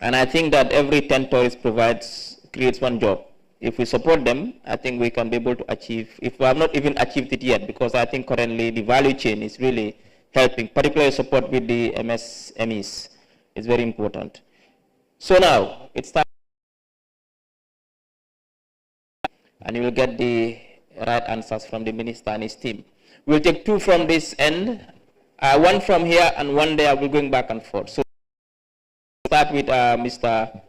And I think that every 10 tourists creates 1 job. If we support them, I think we can be able to achieve, if we have not even achieved it yet, because I think currently the value chain is really helping, particularly support with the MSMEs is very important. So now, it's time, and you will get the right answers from the minister and his team. We'll take 2 from this end, 1 from here and 1 there. We're going back and forth. So start with Mr.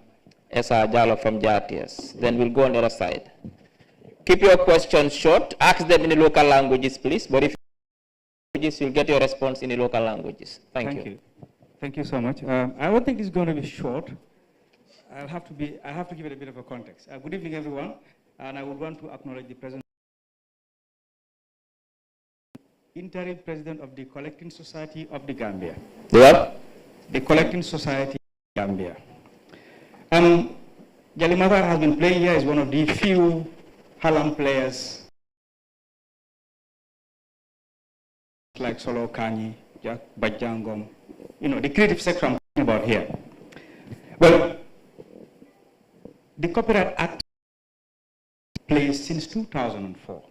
Esa Jalo from JRTS. Then we'll go on the other side. Keep your questions short. Ask them in the local languages, please. But if you'll get your response in the local languages. Thank you. Thank you so much. I don't think it's going to be short. I have to give it a bit of a context. Good evening, everyone. And I would want to acknowledge the presence interim president of the Collecting Society of the Gambia. Yeah. The Collecting Society of Gambia. Jalimata has been playing here as one of the few Halam players like Solo Kani, Jack Bajangom, the creative sector I'm talking about here. Well, the Copyright Act plays since 2004.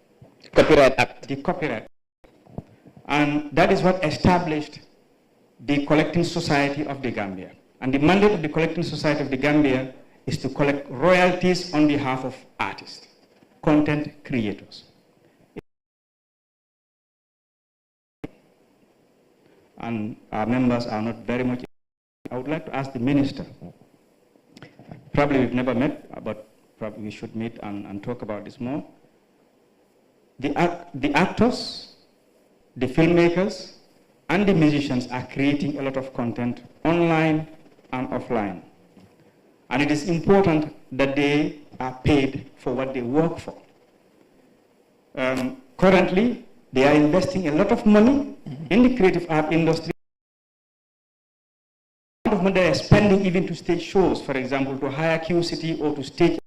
Copyright Act. The Copyright Act. And that is what established the Collecting Society of the Gambia. And the mandate of the Collecting Society of the Gambia is to collect royalties on behalf of artists, content creators. And our members are not very much. I would like to ask the minister. Probably we've never met, but probably we should meet and talk about this more. The actors, the filmmakers, and the musicians are creating a lot of content online and offline. And it is important that they are paid for what they work for. Currently, they are investing a lot of money in the creative art industry. A lot of money they are spending even to stage shows, for example, to hire QCity or to stage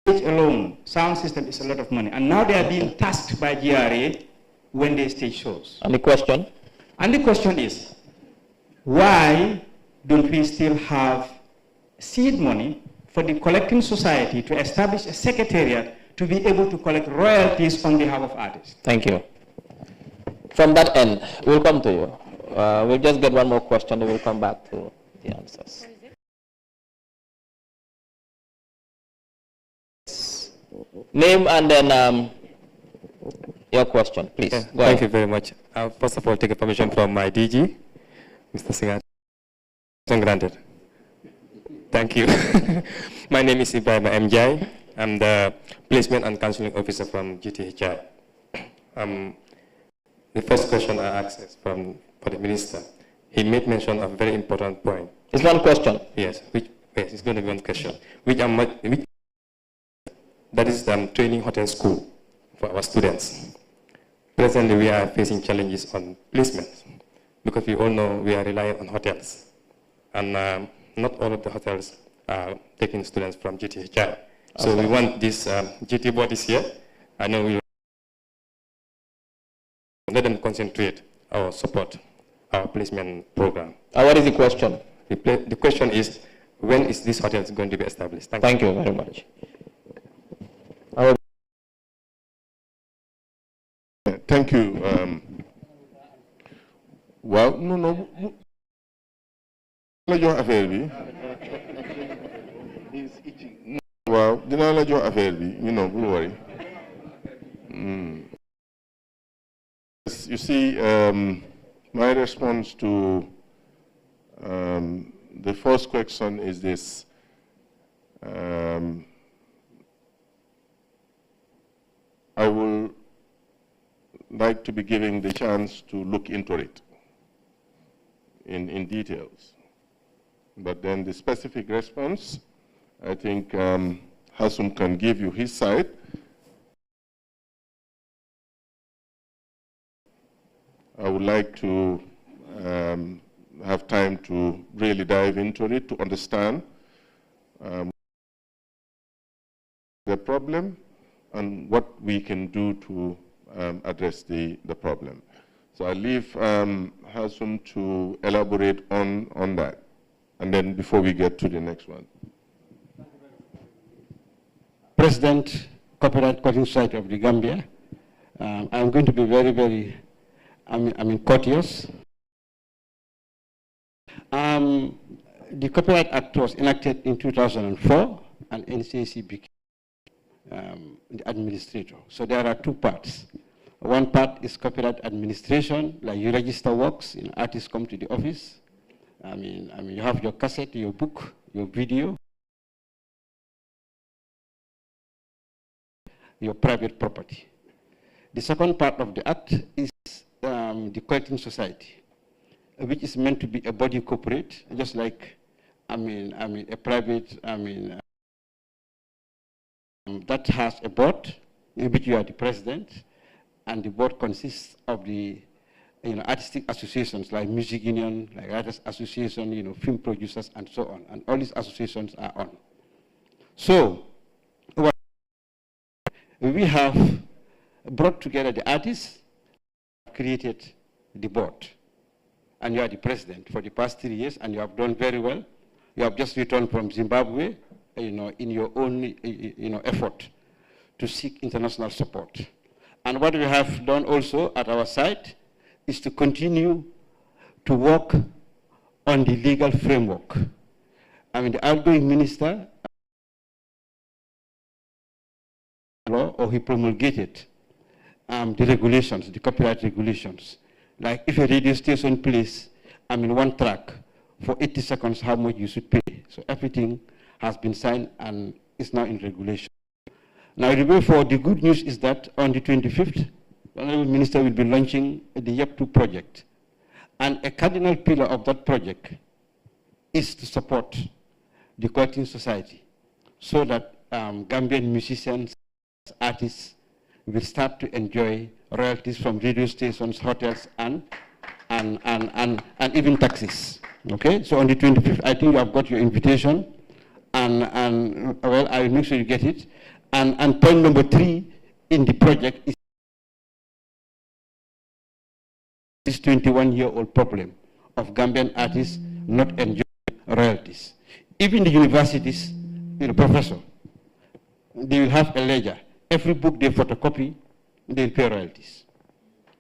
alone. Sound system is a lot of money. And now they are being tasked by GRA when they stage shows. And the question? And the question is, why don't we still have seed money for the Collecting Society to establish a secretariat to be able to collect royalties on behalf of artists? Thank you. From that end, we'll come to you. We'll just get one more question, and we'll come back to the answers. Name and then your question, please. Yeah, thank you very much. First of all, take a permission from my DG, Mr. Singat. Granted. Thank you. My name is Ibrahim MJ. I'm the Placement and Counseling Officer from GTHI. The first question I asked is for the Minister. He made mention of a very important point. It's one question? Yes, yes, it's going to be one question. That is the training hotel school for our students. Presently, we are facing challenges on placement because we all know we are relying on hotels. And not all of the hotels are taking students from GTHI. So we want this GT board is here. I know we will let them concentrate our support, our placement program. What is the question? The question is, when is this hotel going to be established? Thank you very much. Thank you. Well, no. La jox affaire bi waaw dinaa la jox affaire bi don't worry. You see, my response to the first question is this. I will like to be giving the chance to look into it in details. But then the specific response, I think Hasum can give you his side. I would like to have time to really dive into it, to understand the problem and what we can do to address the problem. So I leave Hasum to elaborate on that. And then before we get to the next one. President, Copyright Collecting Society of the Gambia, I'm going to be very, very, courteous. The Copyright Act was enacted in 2004, and NCAC became the administrator. So there are two parts. One part is copyright administration, like you register works, artists come to the office. You have your cassette, your book, your video, your private property. The second part of the act is the collecting society, which is meant to be a body corporate, just like a private that has a board in which you are the president, and the board consists of the artistic associations like music union, like writers association, film producers, and so on. And all these associations are on. So we have brought together the artists, created the board, and you are the president for the past 3 years, and you have done very well. You have just returned from Zimbabwe, in your own, effort to seek international support. And what we have done also at our side is to continue to work on the legal framework. I mean, the outgoing minister, or he promulgated the regulations, the copyright regulations. Like if a radio station plays, one track for 80 seconds, how much you should pay. So everything has been signed and is now in regulation. Now, therefore, the good news is that on the 25th, the Honorable Minister will be launching the YEP2 project. And a cardinal pillar of that project is to support the Collecting Society so that Gambian musicians, artists will start to enjoy royalties from radio stations, hotels, and even taxis. Okay, so on the 25th, I think you have got your invitation, and well, I will make sure you get it. And point number 3 in the project is this 21-year-old problem of Gambian artists not enjoying royalties. Even the universities, professor, they will have a ledger. Every book they photocopy, they pay royalties.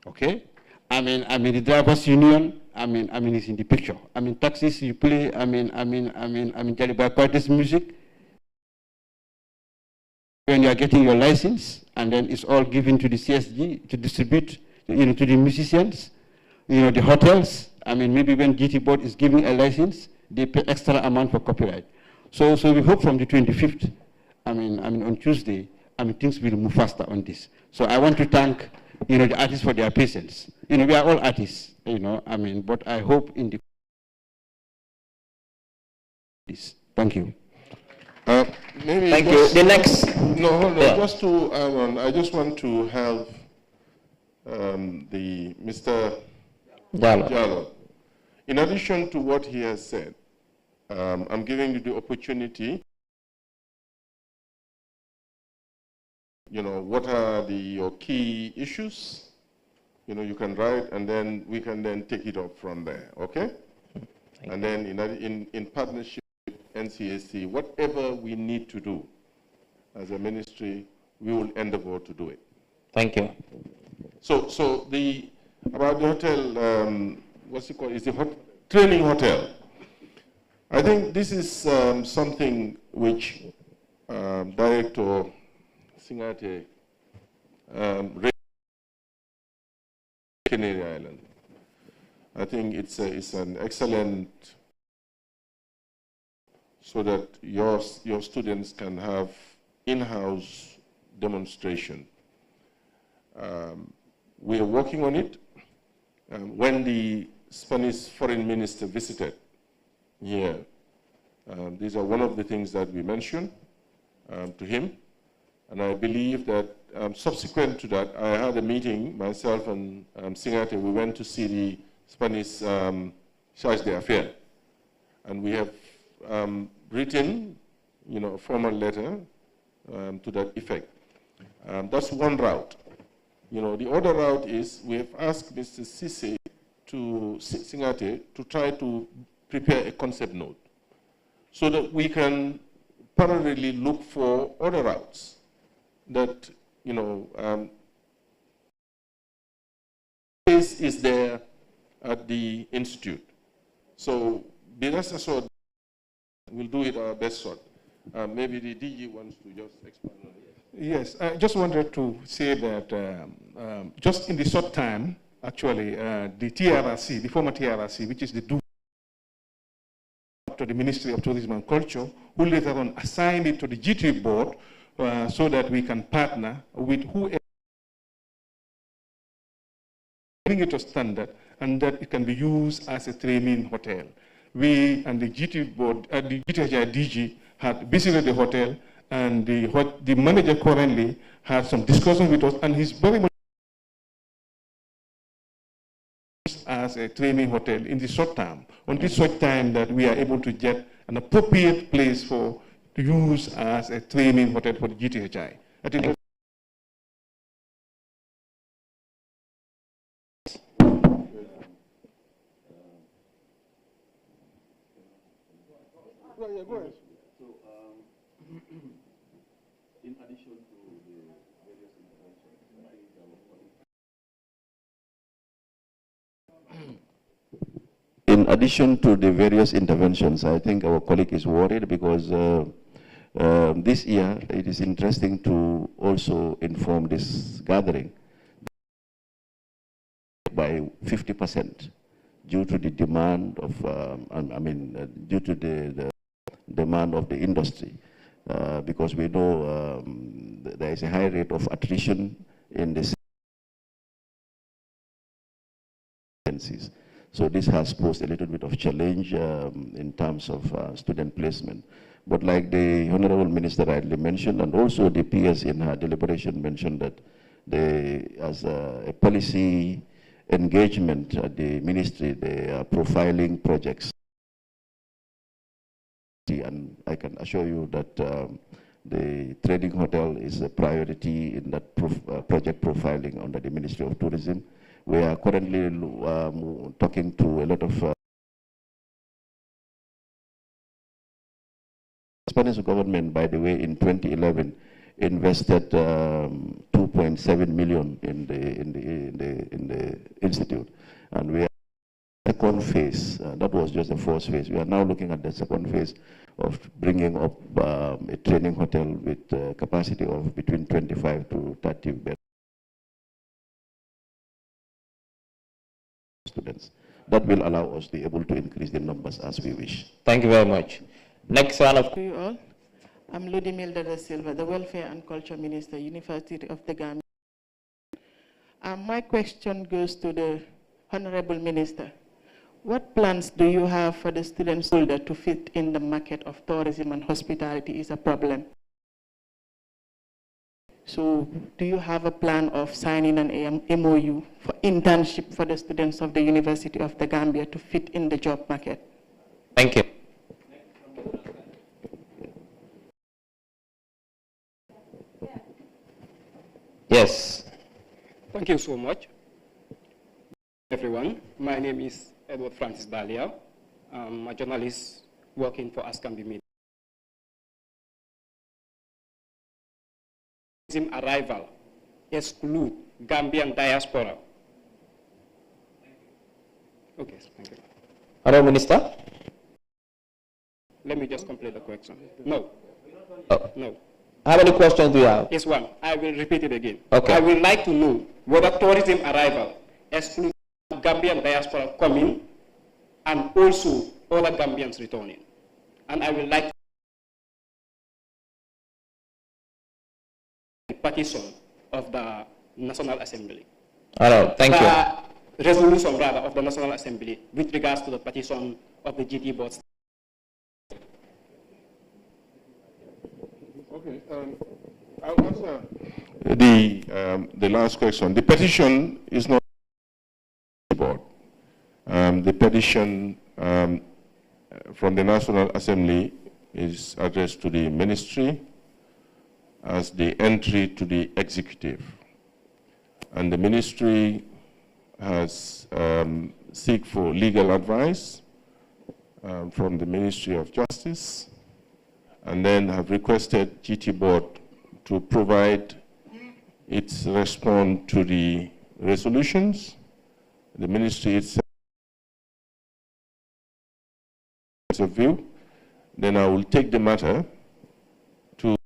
Okay? The drivers union, is in the picture. Taxis, you play, Jalibai Party's music. When you are getting your license, and then it's all given to the CSG to distribute, to the musicians, the hotels. Maybe when GT board is giving a license, they pay extra amount for copyright. So we hope from the 25th, on Tuesday, things will move faster on this. So I want to thank, the artists for their patience. We are all artists, but I hope in the this. Thank you. Maybe thank you. The next. No, hold on. Yeah. Just to I just want to have the Mr. Jallo. In addition to what he has said, I'm giving you the opportunity. What are your key issues? You can write, and then we can then take it up from there. Okay? And then in partnership with NCAC, whatever we need to do as a ministry, we will endeavor to do it. Thank you. So about the hotel, what's it called? Is the training hotel. I think this is something which Director Singate Canary Island. I think it's an excellent, so that your students can have in-house demonstration. We are working on it. When the Spanish foreign minister visited here, these are one of the things that we mentioned to him. And I believe that subsequent to that, I had a meeting, myself and Singate, we went to see the Spanish charge d'affaires. And we have written, a formal letter to that effect. That's one route. The other route is we have asked Mr. Singate to try to prepare a concept note so that we can parallelly look for other routes that, space is there at the institute. So the rest assured, we'll do it our best sort. Maybe the DG wants to just expand on it. Yes, I just wanted to say that just in the short time, actually, the TRRC, the former TRRC, which is the to the Ministry of Tourism and Culture, who later on assigned it to the GT board so that we can partner with whoever bring it to standard and that it can be used as a training hotel. We and the GT board, the GTHI DG had visited the hotel, and the manager currently had some discussion with us, and he's very much as a training hotel in the short term, until such time that we are able to get an appropriate place to use as a training hotel for the GTHI. I think that's go ahead. In addition to the various interventions, in addition to the various interventions, I think our colleague is worried because this year it is interesting to also inform this gathering by 50% due to the demand of, due to the demand of the industry. Because we know there is a high rate of attrition in the agencies. So this has posed a little bit of challenge in terms of student placement. But like the Honorable Minister rightly mentioned, and also the PS in her deliberation mentioned that as a policy engagement at the ministry, they are profiling projects. And I can assure you that the trading hotel is a priority in that project profiling under the Ministry of Tourism. We are currently talking to a lot of Spanish government, by the way, in 2011 invested 2.7 million in the institute, and we are second phase. That was just the first phase. We are now looking at the second phase of bringing up a training hotel with a capacity of between 25 to 30 beds. Students. That will allow us to be able to increase the numbers as we wish. Thank you very much. Next one of you all. I'm Ludimilda da Silva, the Welfare and Culture Minister, University of the Gambia. My question goes to the Honorable Minister. What plans do you have for the student soldier to fit in the market of tourism and hospitality is a problem? So do you have a plan of signing an MOU for internship for the students of the University of the Gambia to fit in the job market? Thank you. Yes. Thank you so much. Everyone, my name is Edward Francis Dalia. I'm a journalist working for Askambi Media. Arrival exclude Gambian diaspora. Okay, thank you. Hello, Minister. Let me just complete the question. No. Oh. No. How many questions do you have? Yes, one. I will repeat it again. Okay. I would like to know whether tourism arrival excludes Gambian diaspora coming and also other Gambians returning. And I would like the petition of the National Assembly. All right, thank you. Resolution rather of the National Assembly with regards to the petition of the GT boards. Okay, I'll answer the last question. The petition is not board. The petition from the National Assembly is addressed to the ministry as the entry to the executive. And the ministry has seek for legal advice from the Ministry of Justice, and then have requested GT board to provide its response to the resolutions. The ministry itself of view, then I will take the matter to,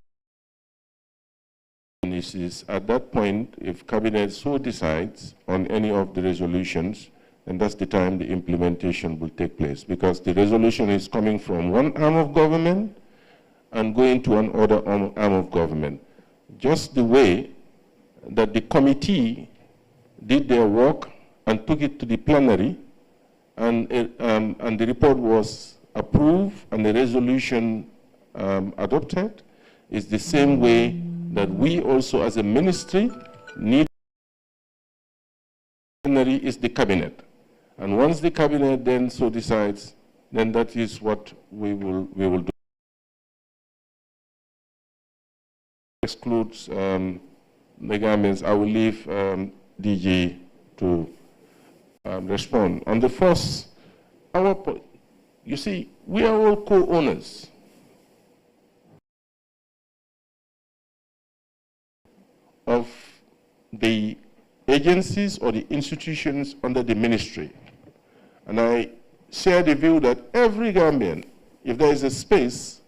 and this is at that point, if cabinet so decides on any of the resolutions, then that's the time the implementation will take place, because the resolution is coming from one arm of government and going to another arm of government. Just the way that the committee did their work and took it to the plenary, and the report was approved and the resolution adopted, is the same way that we also as a ministry need. Plenary is the cabinet. And once the cabinet then so decides, then that is what we will do. Excludes the Gambians. I will leave DG to respond. On the first, you see, we are all co-owners. Of the agencies or the institutions under the ministry. And I share the view that every Gambian, if there is a space,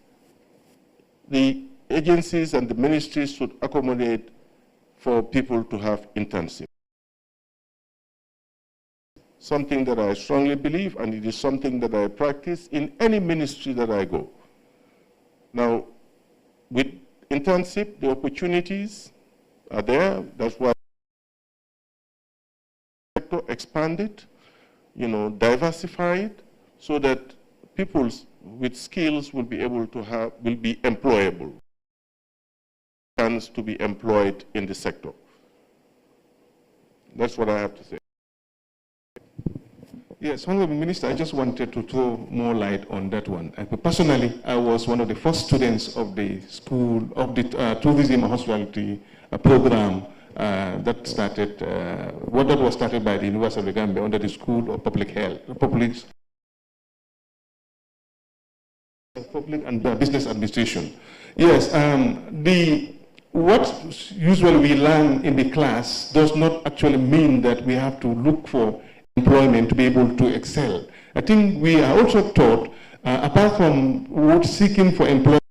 the agencies and the ministries should accommodate for people to have internship. Something that I strongly believe, and it is something that I practice in any ministry that I go. Now, with internship, the opportunities are there. That's why expand it, diversify it, so that people with skills will be able to will be employable, chance to be employed in the sector. That's what I have to say. Yes, Honorable Minister, I just wanted to throw more light on that one. Personally, I was one of the first students of the school, of the tourism and hospitality program that started, that was started by the University of the Gambia under the School of Public Health, Public and Business Administration. Yes, what usually we learn in the class does not actually mean that we have to look for employment to be able to excel. I think we are also taught, apart from seeking for employment,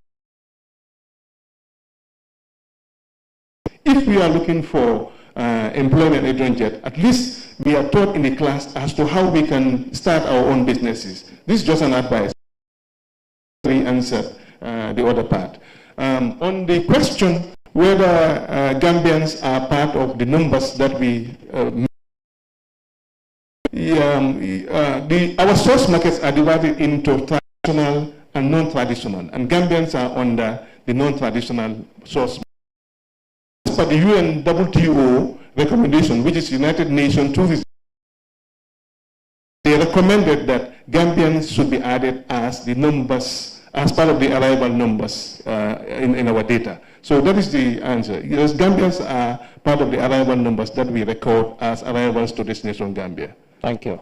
if we are looking for employment agent, at least we are taught in the class as to how we can start our own businesses. This is just an advice. We answered the other part. On the question whether Gambians are part of the numbers that we our source markets are divided into traditional and non-traditional, and Gambians are under the non-traditional source. As per the UNWTO recommendation, which is United Nations Tourism, they recommended that Gambians should be added as the numbers, as part of the arrival numbers in our data. So that is the answer. Yes, Gambians are part of the arrival numbers that we record as arrivals to destination Gambia. Thank you.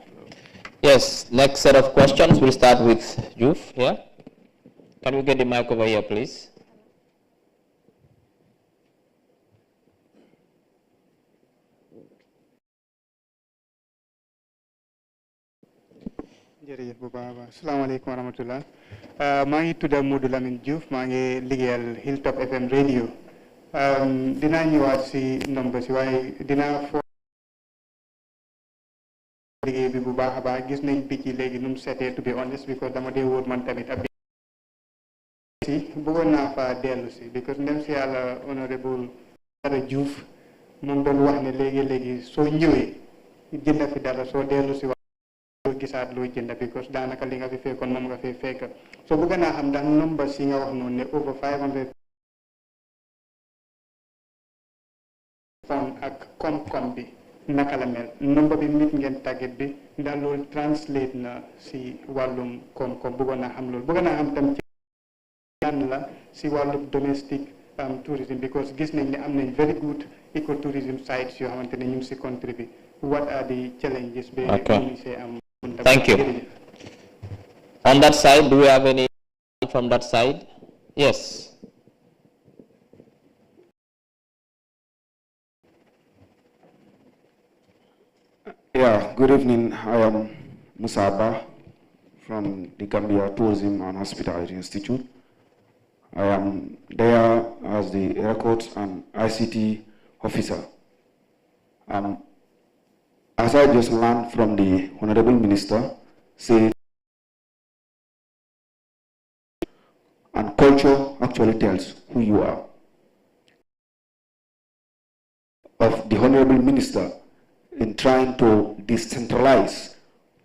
Yes, next set of questions, we'll start with Juf here. Can we get the mic over here, please? jërëjëf bu baax a baax salaamaaleykum wa rahmatulah maa ngi tudd Modou Lamine Diouf maa ngi liggéeyal Hilltop FM radio dinaa ñëwaat si nombre si waaye dinaa fo liggéey bi bu baax a baax gis nañ picc yi léegi nu mu setee to be honest because dama dee wóor man tamit ab si bëggoon naa fa dellu si because ndem si yàlla honorable Dara Diouf moom doon wax ne léegi soo ñëwee jënd fi dara soo dellu si gisaat loo jënd because daanaka li nga fi fekkoon moom nga fi fekk so bëgg naa xam ndax number si nga wax noonu ne over 500 pound ak koom-koom bi naka la mel number bi nit ngeen tàgget bi ndax loolu translate na si wàllum koom-koom bëggoon naa xam loolu bëgg naa xam tam ci lan la si wàllum domestic tourism because gis nañ ne am nañ very good ecotourism sites yoo xamante ne ñu ngi si country bi what are the challenges be Thank you. On that side, do we have any from that side? Yes. Yeah, good evening. I am Musaba from the Gambia Tourism and Hospitality Institute. I am there as the Records and ICT officer. As I just learned from the Honorable Minister, say, and culture actually tells who you are. Of the Honorable Minister in trying to decentralize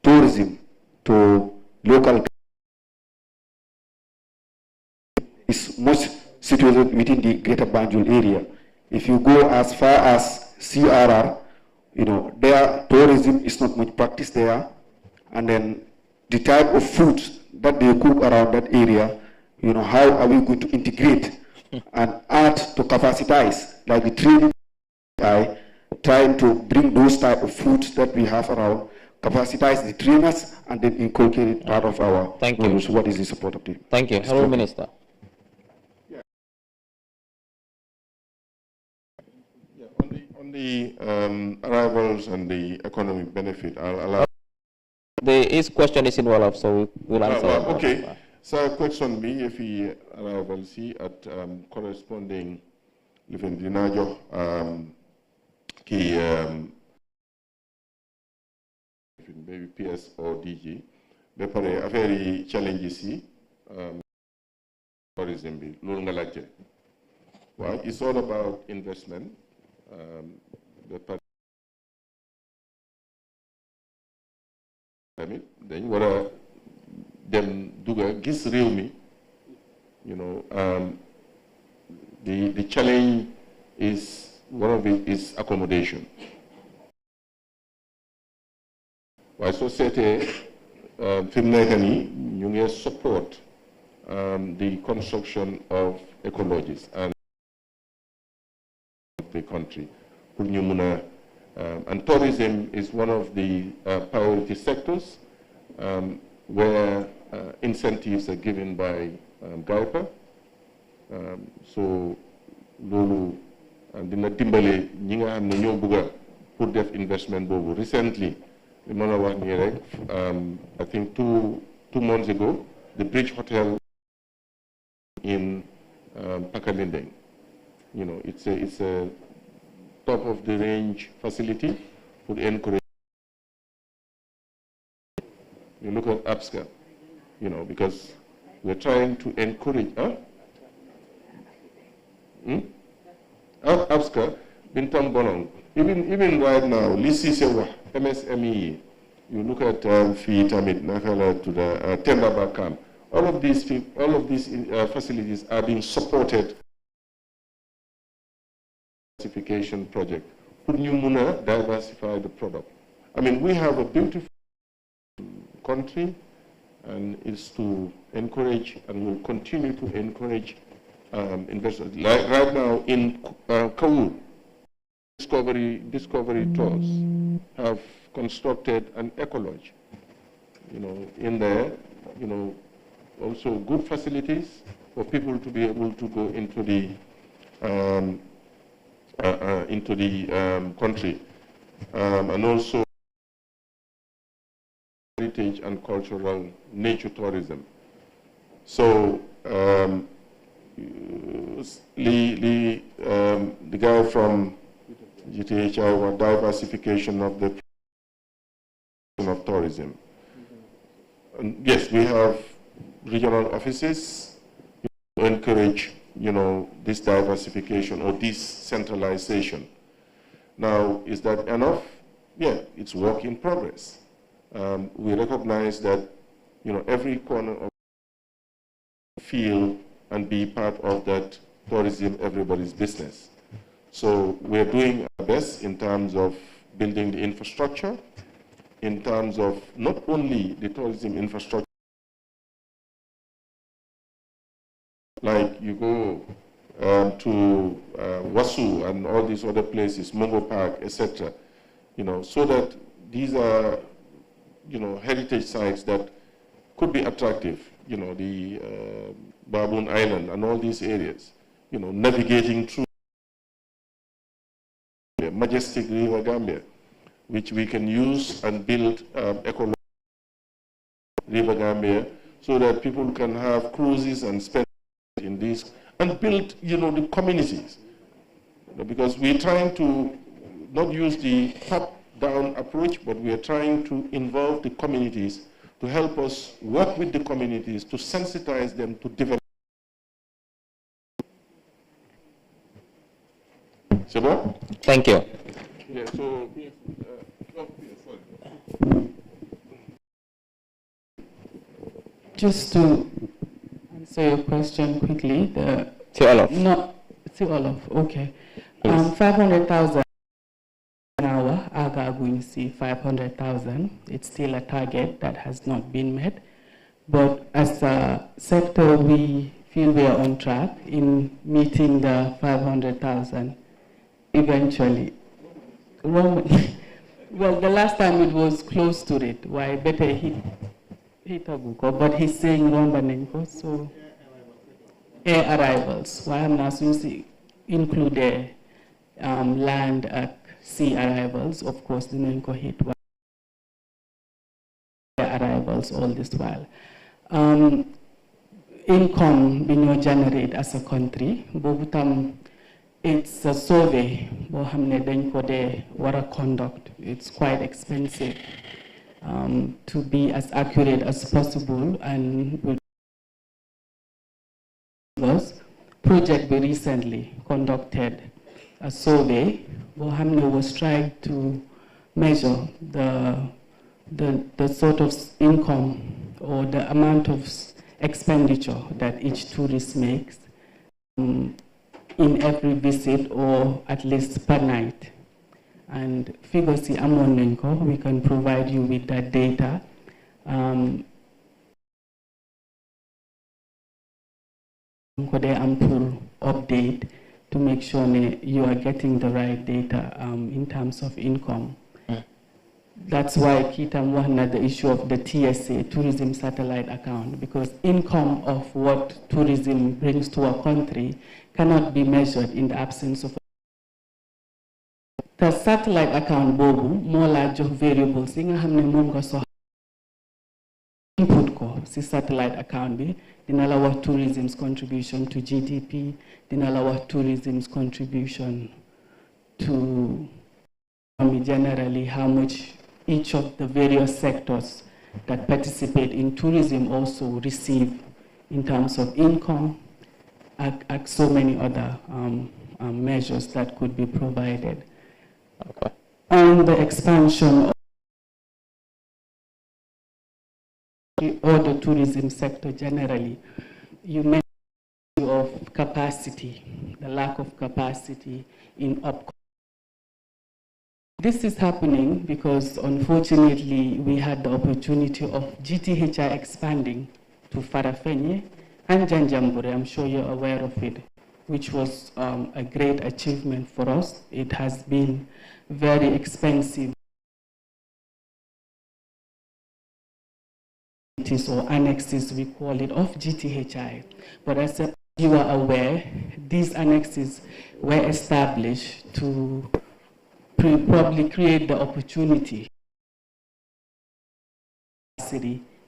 tourism to local is much situated within the Greater Banjul area. If you go as far as CRR, their tourism is not much practiced there. and then the type of food that they cook around that area, how are we going to integrate and add to capacitize, like the training, trying to bring those type of foods that we have around, capacitize the trainers, and then inculcate it part of our knowledge. What is the support of the? Thank you. Honourable Minister. On the arrivals and the economic benefit, I'll allow. His question is involved, so we'll answer. Okay. So question me if he arrival see at corresponding living dinajo maybe PS or DG. Bepare a very challenges tourism bi lolu nga laajte. Well, it's all about investment. Dañ wara dem duga gis réew mi, the challenge is, one of it is accommodation. Why society fi mu nekk nii ñu ngi support the construction of ecologies and the country. And tourism is one of the priority sectors where incentives are given by GAIPA. So loolu dina dimbale ñi nga xam ne ñoo bëgg pour def investment boobu. Recently, I think two months ago, the Bridge Hotel in Pakalindeng, it's a top of the range facility, would encourage. You look at APSCA, because we're trying to encourage. APSCA, Bintang Bonong, even right now, Lisi Sewa, MSME, you look at Fitamit, Nakala to the Tendaba camp. All of these facilities are being supported. Diversification project. Could you diversify the product? I mean, we have a beautiful country, and it's to encourage, and will continue to encourage investors. Like right now in Kaur, Discovery Tours have constructed an ecology. In there, also good facilities for people to be able to go into the country, and also heritage and cultural nature tourism. So the guy from GTHI want diversification of the of tourism. And yes, we have regional offices to encourage this diversification or decentralization. Now, is that enough? Yeah, it's work in progress. We recognize that every corner of feel and be part of that tourism, everybody's business. So we're doing our best in terms of building the infrastructure, in terms of not only the tourism infrastructure, like you go to Wasu and all these other places, Mongo Park, etc., so that these are, heritage sites that could be attractive, the Baboon Island and all these areas, navigating through the majestic River Gambia, which we can use and build ecological River Gambia, so that people can have cruises and spend in these and build, the communities. Because we're trying to not use the top-down approach, but we are trying to involve the communities to help us work with the communities to sensitize them to develop. Sebo? Thank you. Yeah, so, just to answer your question quickly, okay. 500,000 an hour, aga going to see 500,000. It's still a target that has not been met. But as a sector, we feel we are on track in meeting the 500,000 eventually. Well, the last time it was close to it. Why better hit a Google, but he's saying Rombanenko, so air arrivals. Why I'm not include the land at sea arrivals, of course, the Nenko hit air arrivals all this while. Income being generated as a country, it's a survey, conduct. It's quite expensive to be as accurate as possible, and with this project we recently conducted a survey where was trying to measure the sort of income or the amount of expenditure that each tourist makes in every visit, or at least per night. And figures we can provide you with that data. Update to make sure you are getting the right data in terms of income. That's why Kitam had the issue of the TSA, Tourism Satellite Account, because income of what tourism brings to a country cannot be measured in the absence of the satellite account bobu, more large variables, input ko si satellite account bi dina la wax tourism's contribution to GDP, dina la wax tourism's contribution to generally how much each of the various sectors that participate in tourism also receive in terms of income, and so many other measures that could be provided. Okay. And the expansion of the tourism sector generally, you mentioned of capacity, the lack of capacity in up. This is happening because unfortunately we had the opportunity of GTHI expanding to Farafenye and Janjambure. I'm sure you're aware of it, which was a great achievement for us. It has been very expensive. Or annexes, we call it, of GTHI. But as you are aware, these annexes were established to probably create the opportunity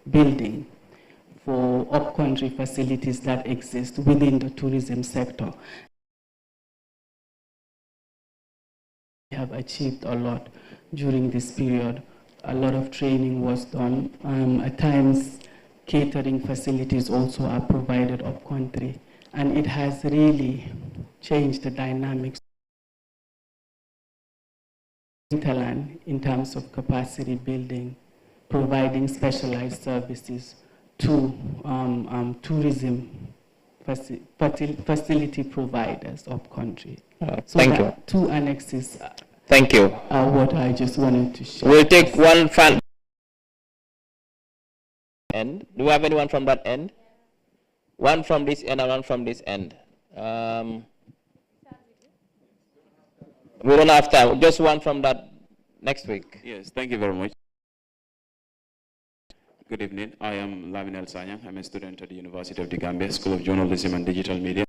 building for up-country facilities that exist within the tourism sector. We have achieved a lot during this period. A lot of training was done. At times, catering facilities also are provided up-country, and it has really changed the dynamics in terms of capacity building, providing specialized services to tourism facility providers up-country. So thank you. Two annexes. Thank you. What I just wanted to share. We'll take one fan end. Do we have anyone from that end? One from this end and one from this end. We don't have time. Just one from that next week. Yes, thank you very much. Good evening. I am Lamin El Sanyang. I'm a student at the University of the Gambia, School of Journalism and Digital Media.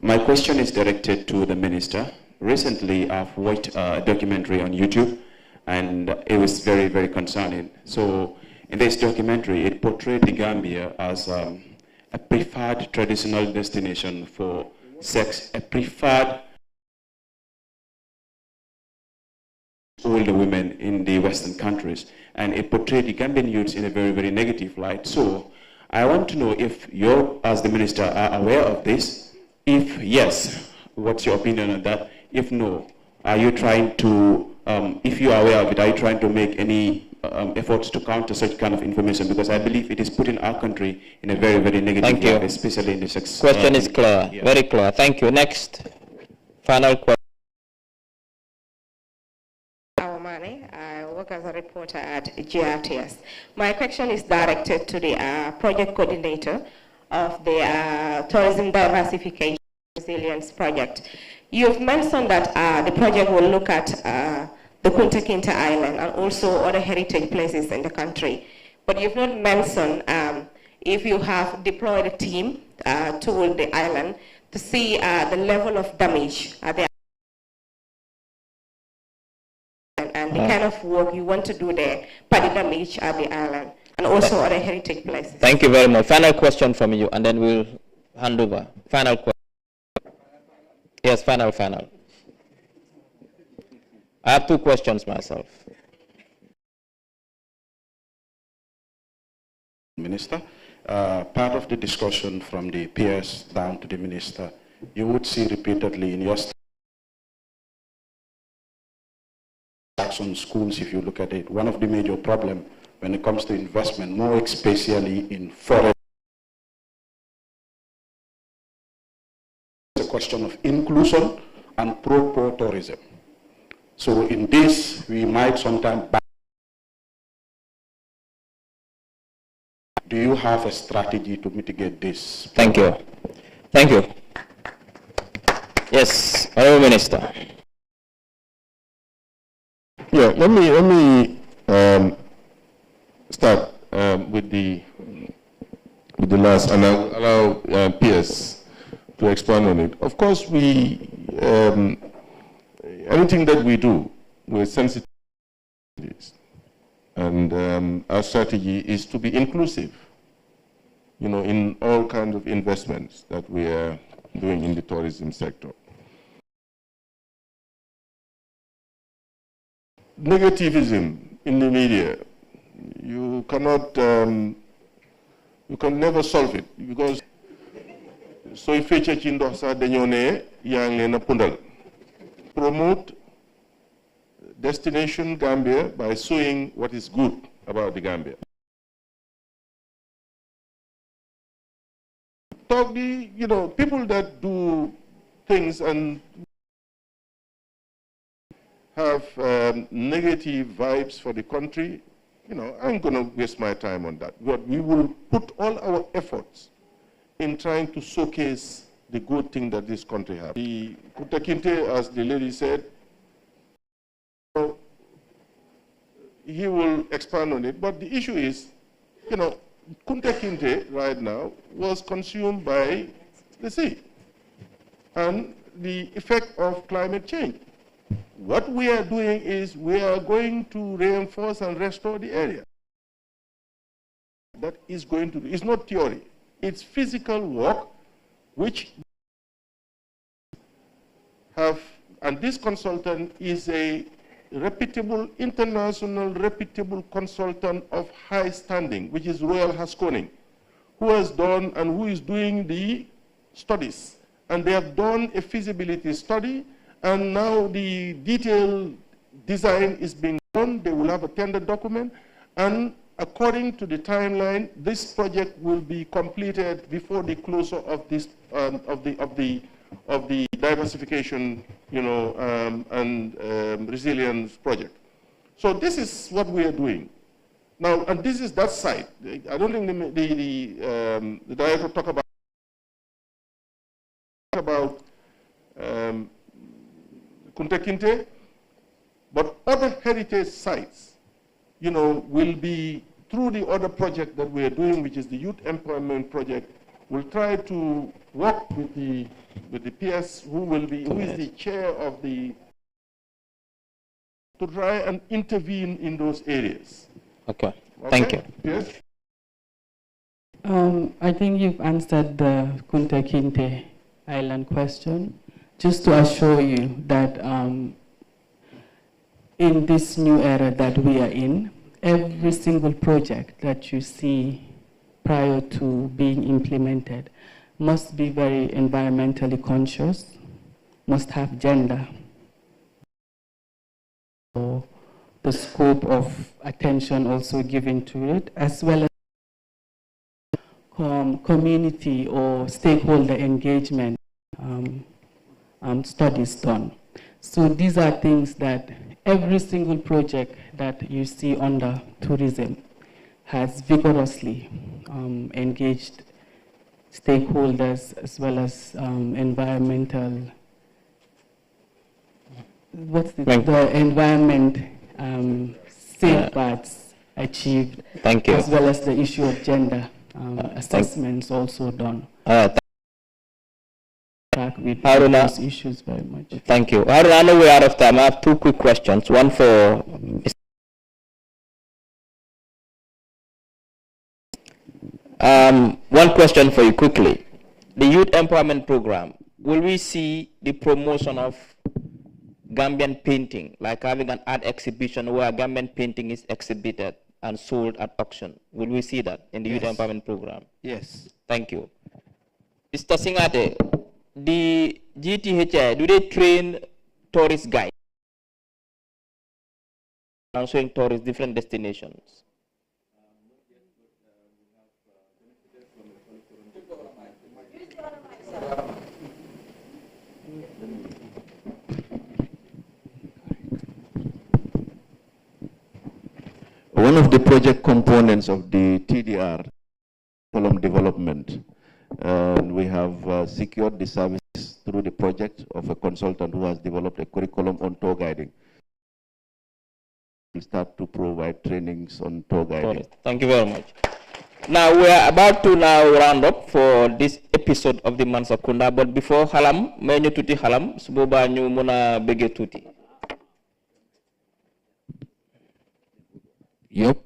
My question is directed to the minister. Recently, I've watched a documentary on YouTube, and it was very, very concerning. So, in this documentary, it portrayed the Gambia as a preferred traditional destination for sex, a preferred older women in the Western countries, and it portrayed the Gambian youths in a very, very negative light. So, I want to know if you, as the minister, are aware of this. If yes, what's your opinion on that? If no, are you trying to, if you are aware of it, are you trying to make any efforts to counter such kind of information? Because I believe it is putting our country in a very, very negative light, especially in the sex. Question is clear, yeah. Very clear. Thank you. Next, final question. I work as a reporter at GRTS. My question is directed to the project coordinator of the Tourism Diversification Resilience Project. You've mentioned that the project will look at the Kunta Kinte Island and also other heritage places in the country. But you've not mentioned if you have deployed a team toward the island to see the level of damage at the island and the kind of work you want to do there by the damage at the island and also other heritage places. Thank you very much. Final question from you, and then we'll hand over. Final question. Yes, final. I have 2 questions myself. Minister, part of the discussion from the peers down to the minister, you would see repeatedly in your on schools, if you look at it, one of the major problems when it comes to investment, more especially in forest, it's a question of inclusion and pro tourism. So in this, we might sometimes. Do you have a strategy to mitigate this? Thank you. Thank you. Yes, Honourable Minister. Yeah, let me start with the last, and I'll allow peers to expand on it. Of course, we anything that we do, we're sensitive to this. And our strategy is to be inclusive, in all kinds of investments that we are doing in the tourism sector. Negativism in the media, you cannot, you can never solve it, because so if you check in promote Destination Gambia by showing what is good about the Gambia. Talk the, people that do things and have negative vibes for the country, I'm going to waste my time on that. But we will put all our efforts in trying to showcase the good thing that this country has. The Kunta Kinte, as the lady said, he will expand on it, but the issue is, Kunta Kinte right now was consumed by the sea and the effect of climate change. What we are doing is we are going to reinforce and restore the area. That is going to be, it's not theory, it's physical work which have, and this consultant is a reputable, international reputable consultant of high standing, which is Royal Haskoning, who has done and who is doing the studies. And they have done a feasibility study, and now the detailed design is being done. They will have a tender document, and according to the timeline, this project will be completed before the closure of this of the diversification, and resilience project. So this is what we are doing now, and this is that side. I don't think the director talked about Kunta Kinte, but other heritage sites, will be through the other project that we are doing, which is the Youth Employment Project. We'll try to work with the PS who is the chair of the, to try and intervene in those areas. Okay. Thank you. Yes. I think you've answered the Kunta Kinte Island question. Just to assure you that in this new era that we are in, every single project that you see prior to being implemented must be very environmentally conscious, must have gender. So the scope of attention also given to it, as well as community or stakeholder engagement studies done. So these are things that every single project that you see under tourism has vigorously engaged stakeholders as well as environmental, the environment safeguards achieved. Thank you. As well as the issue of gender assessments also done. With those issues very much. Thank you. Haruna, I know we're out of time. I have two quick questions. One for one question for you quickly. The Youth Empowerment Program, will we see the promotion of Gambian painting, like having an art exhibition where Gambian painting is exhibited and sold at auction? Will we see that in the Youth Empowerment Program? Yes. Thank you. Mr. Singate, the GTHI, do they train tourist guides and showing tourists different destinations? One of the project components of the TDR, curriculum development, and we have secured the services through the project of a consultant who has developed a curriculum on tour guiding. We'll start to provide trainings on tour guiding. Thank you very much. Now we are about to round up for this episode of the Mansa Kunda, but before Halam, may ñu tuti Halam, su boba ñu mëna bëgge tuti. Yep.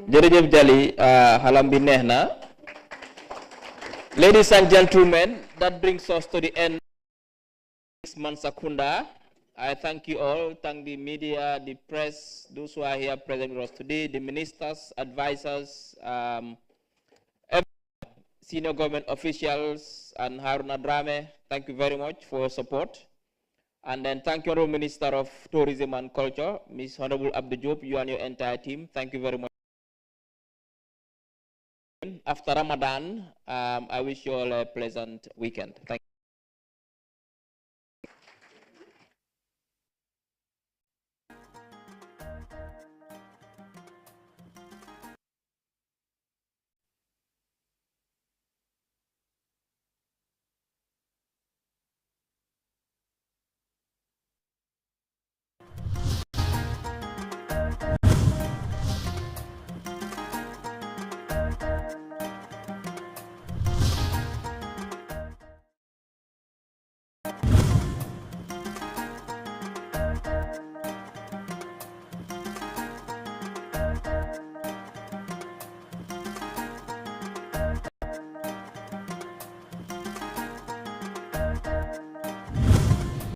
Jërëjëf Jali, halam bi neexna. Ladies and gentlemen, that brings us to the end of Mansa Kunda. I thank you all, thank the media, the press, those who are here present with us today, the ministers, advisors, senior government officials, and Haruna Drame. Thank you very much for your support. And then thank you, Honorable Minister of Tourism and Culture, Ms. Honorable Abdou Diop, you and your entire team. Thank you very much. After Ramadan, I wish you all a pleasant weekend. Thank you.